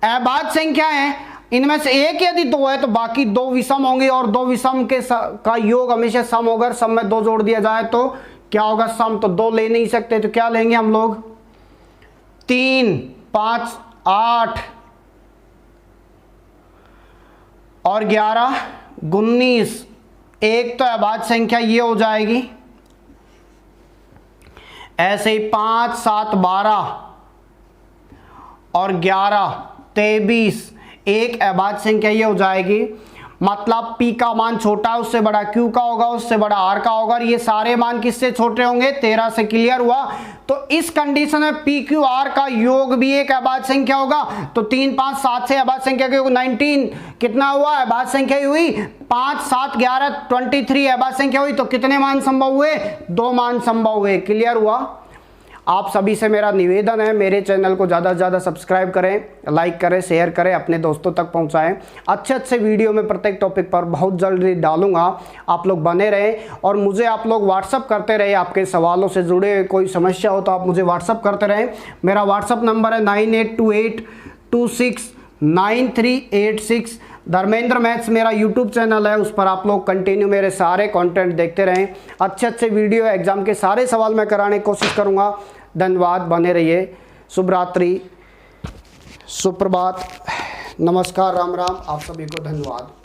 S1: अभाज्य संख्याएं हैं। इनमें से एक यदि 2 है तो बाकी 2 विषम होंगे, और 2 विषम के का योग हमेशा सम होगा। सम में 2 जोड़ दिया जाए तो क्या होगा? सम। तो 2 ले नहीं सकते, तो क्या लेंगे हम लोग? 3, 5, 8 और 11, 19। एक तो अभाज्य संख्या ये हो जाएगी। ऐसे ही 5, 7, 12 और 11, 23। एक अभाज्य संख्या ये हो जाएगी। मतलब P का मान छोटा है, उससे बड़ा Q का होगा, उससे बड़ा R का होगा। और ये सारे मान किससे छोटे होंगे? 13 से। क्लियर हुआ? तो इस कंडीशन में P Q R का योग भी एक अभाज्य संख्या होगा। तो 3, 5, 7 से अभाज्य संख्या के योग 19 कितना हुआ? अभाज्य संख्या हुई। 5, 7, 11, 23 अभाज्य संख्या हुई। तो कितने मान संभव हुए? 2 मान संभव हुए। क्लियर हुआ? आप सभी से मेरा निवेदन है, मेरे चैनल को ज़्यादा से ज़्यादा सब्सक्राइब करें, लाइक करें, शेयर करें, अपने दोस्तों तक पहुंचाएं। अच्छे अच्छे वीडियो में प्रत्येक टॉपिक पर बहुत जल्दी डालूंगा, आप लोग बने रहें। और मुझे आप लोग व्हाट्सअप करते रहे, आपके सवालों से जुड़े कोई समस्या हो तो आप मुझे व्हाट्सअप करते रहें। मेरा व्हाट्सअप नंबर है 9828269386। धर्मेंद्र मैथ्स मेरा यूट्यूब चैनल है, उस पर आप लोग कंटिन्यू मेरे सारे कंटेंट देखते रहें। अच्छे अच्छे वीडियो, एग्जाम के सारे सवाल मैं कराने की कोशिश करूँगा। धन्यवाद, बने रहिए। शुभ रात्रि, सुप्रभात, नमस्कार, राम राम, आप सभी को धन्यवाद।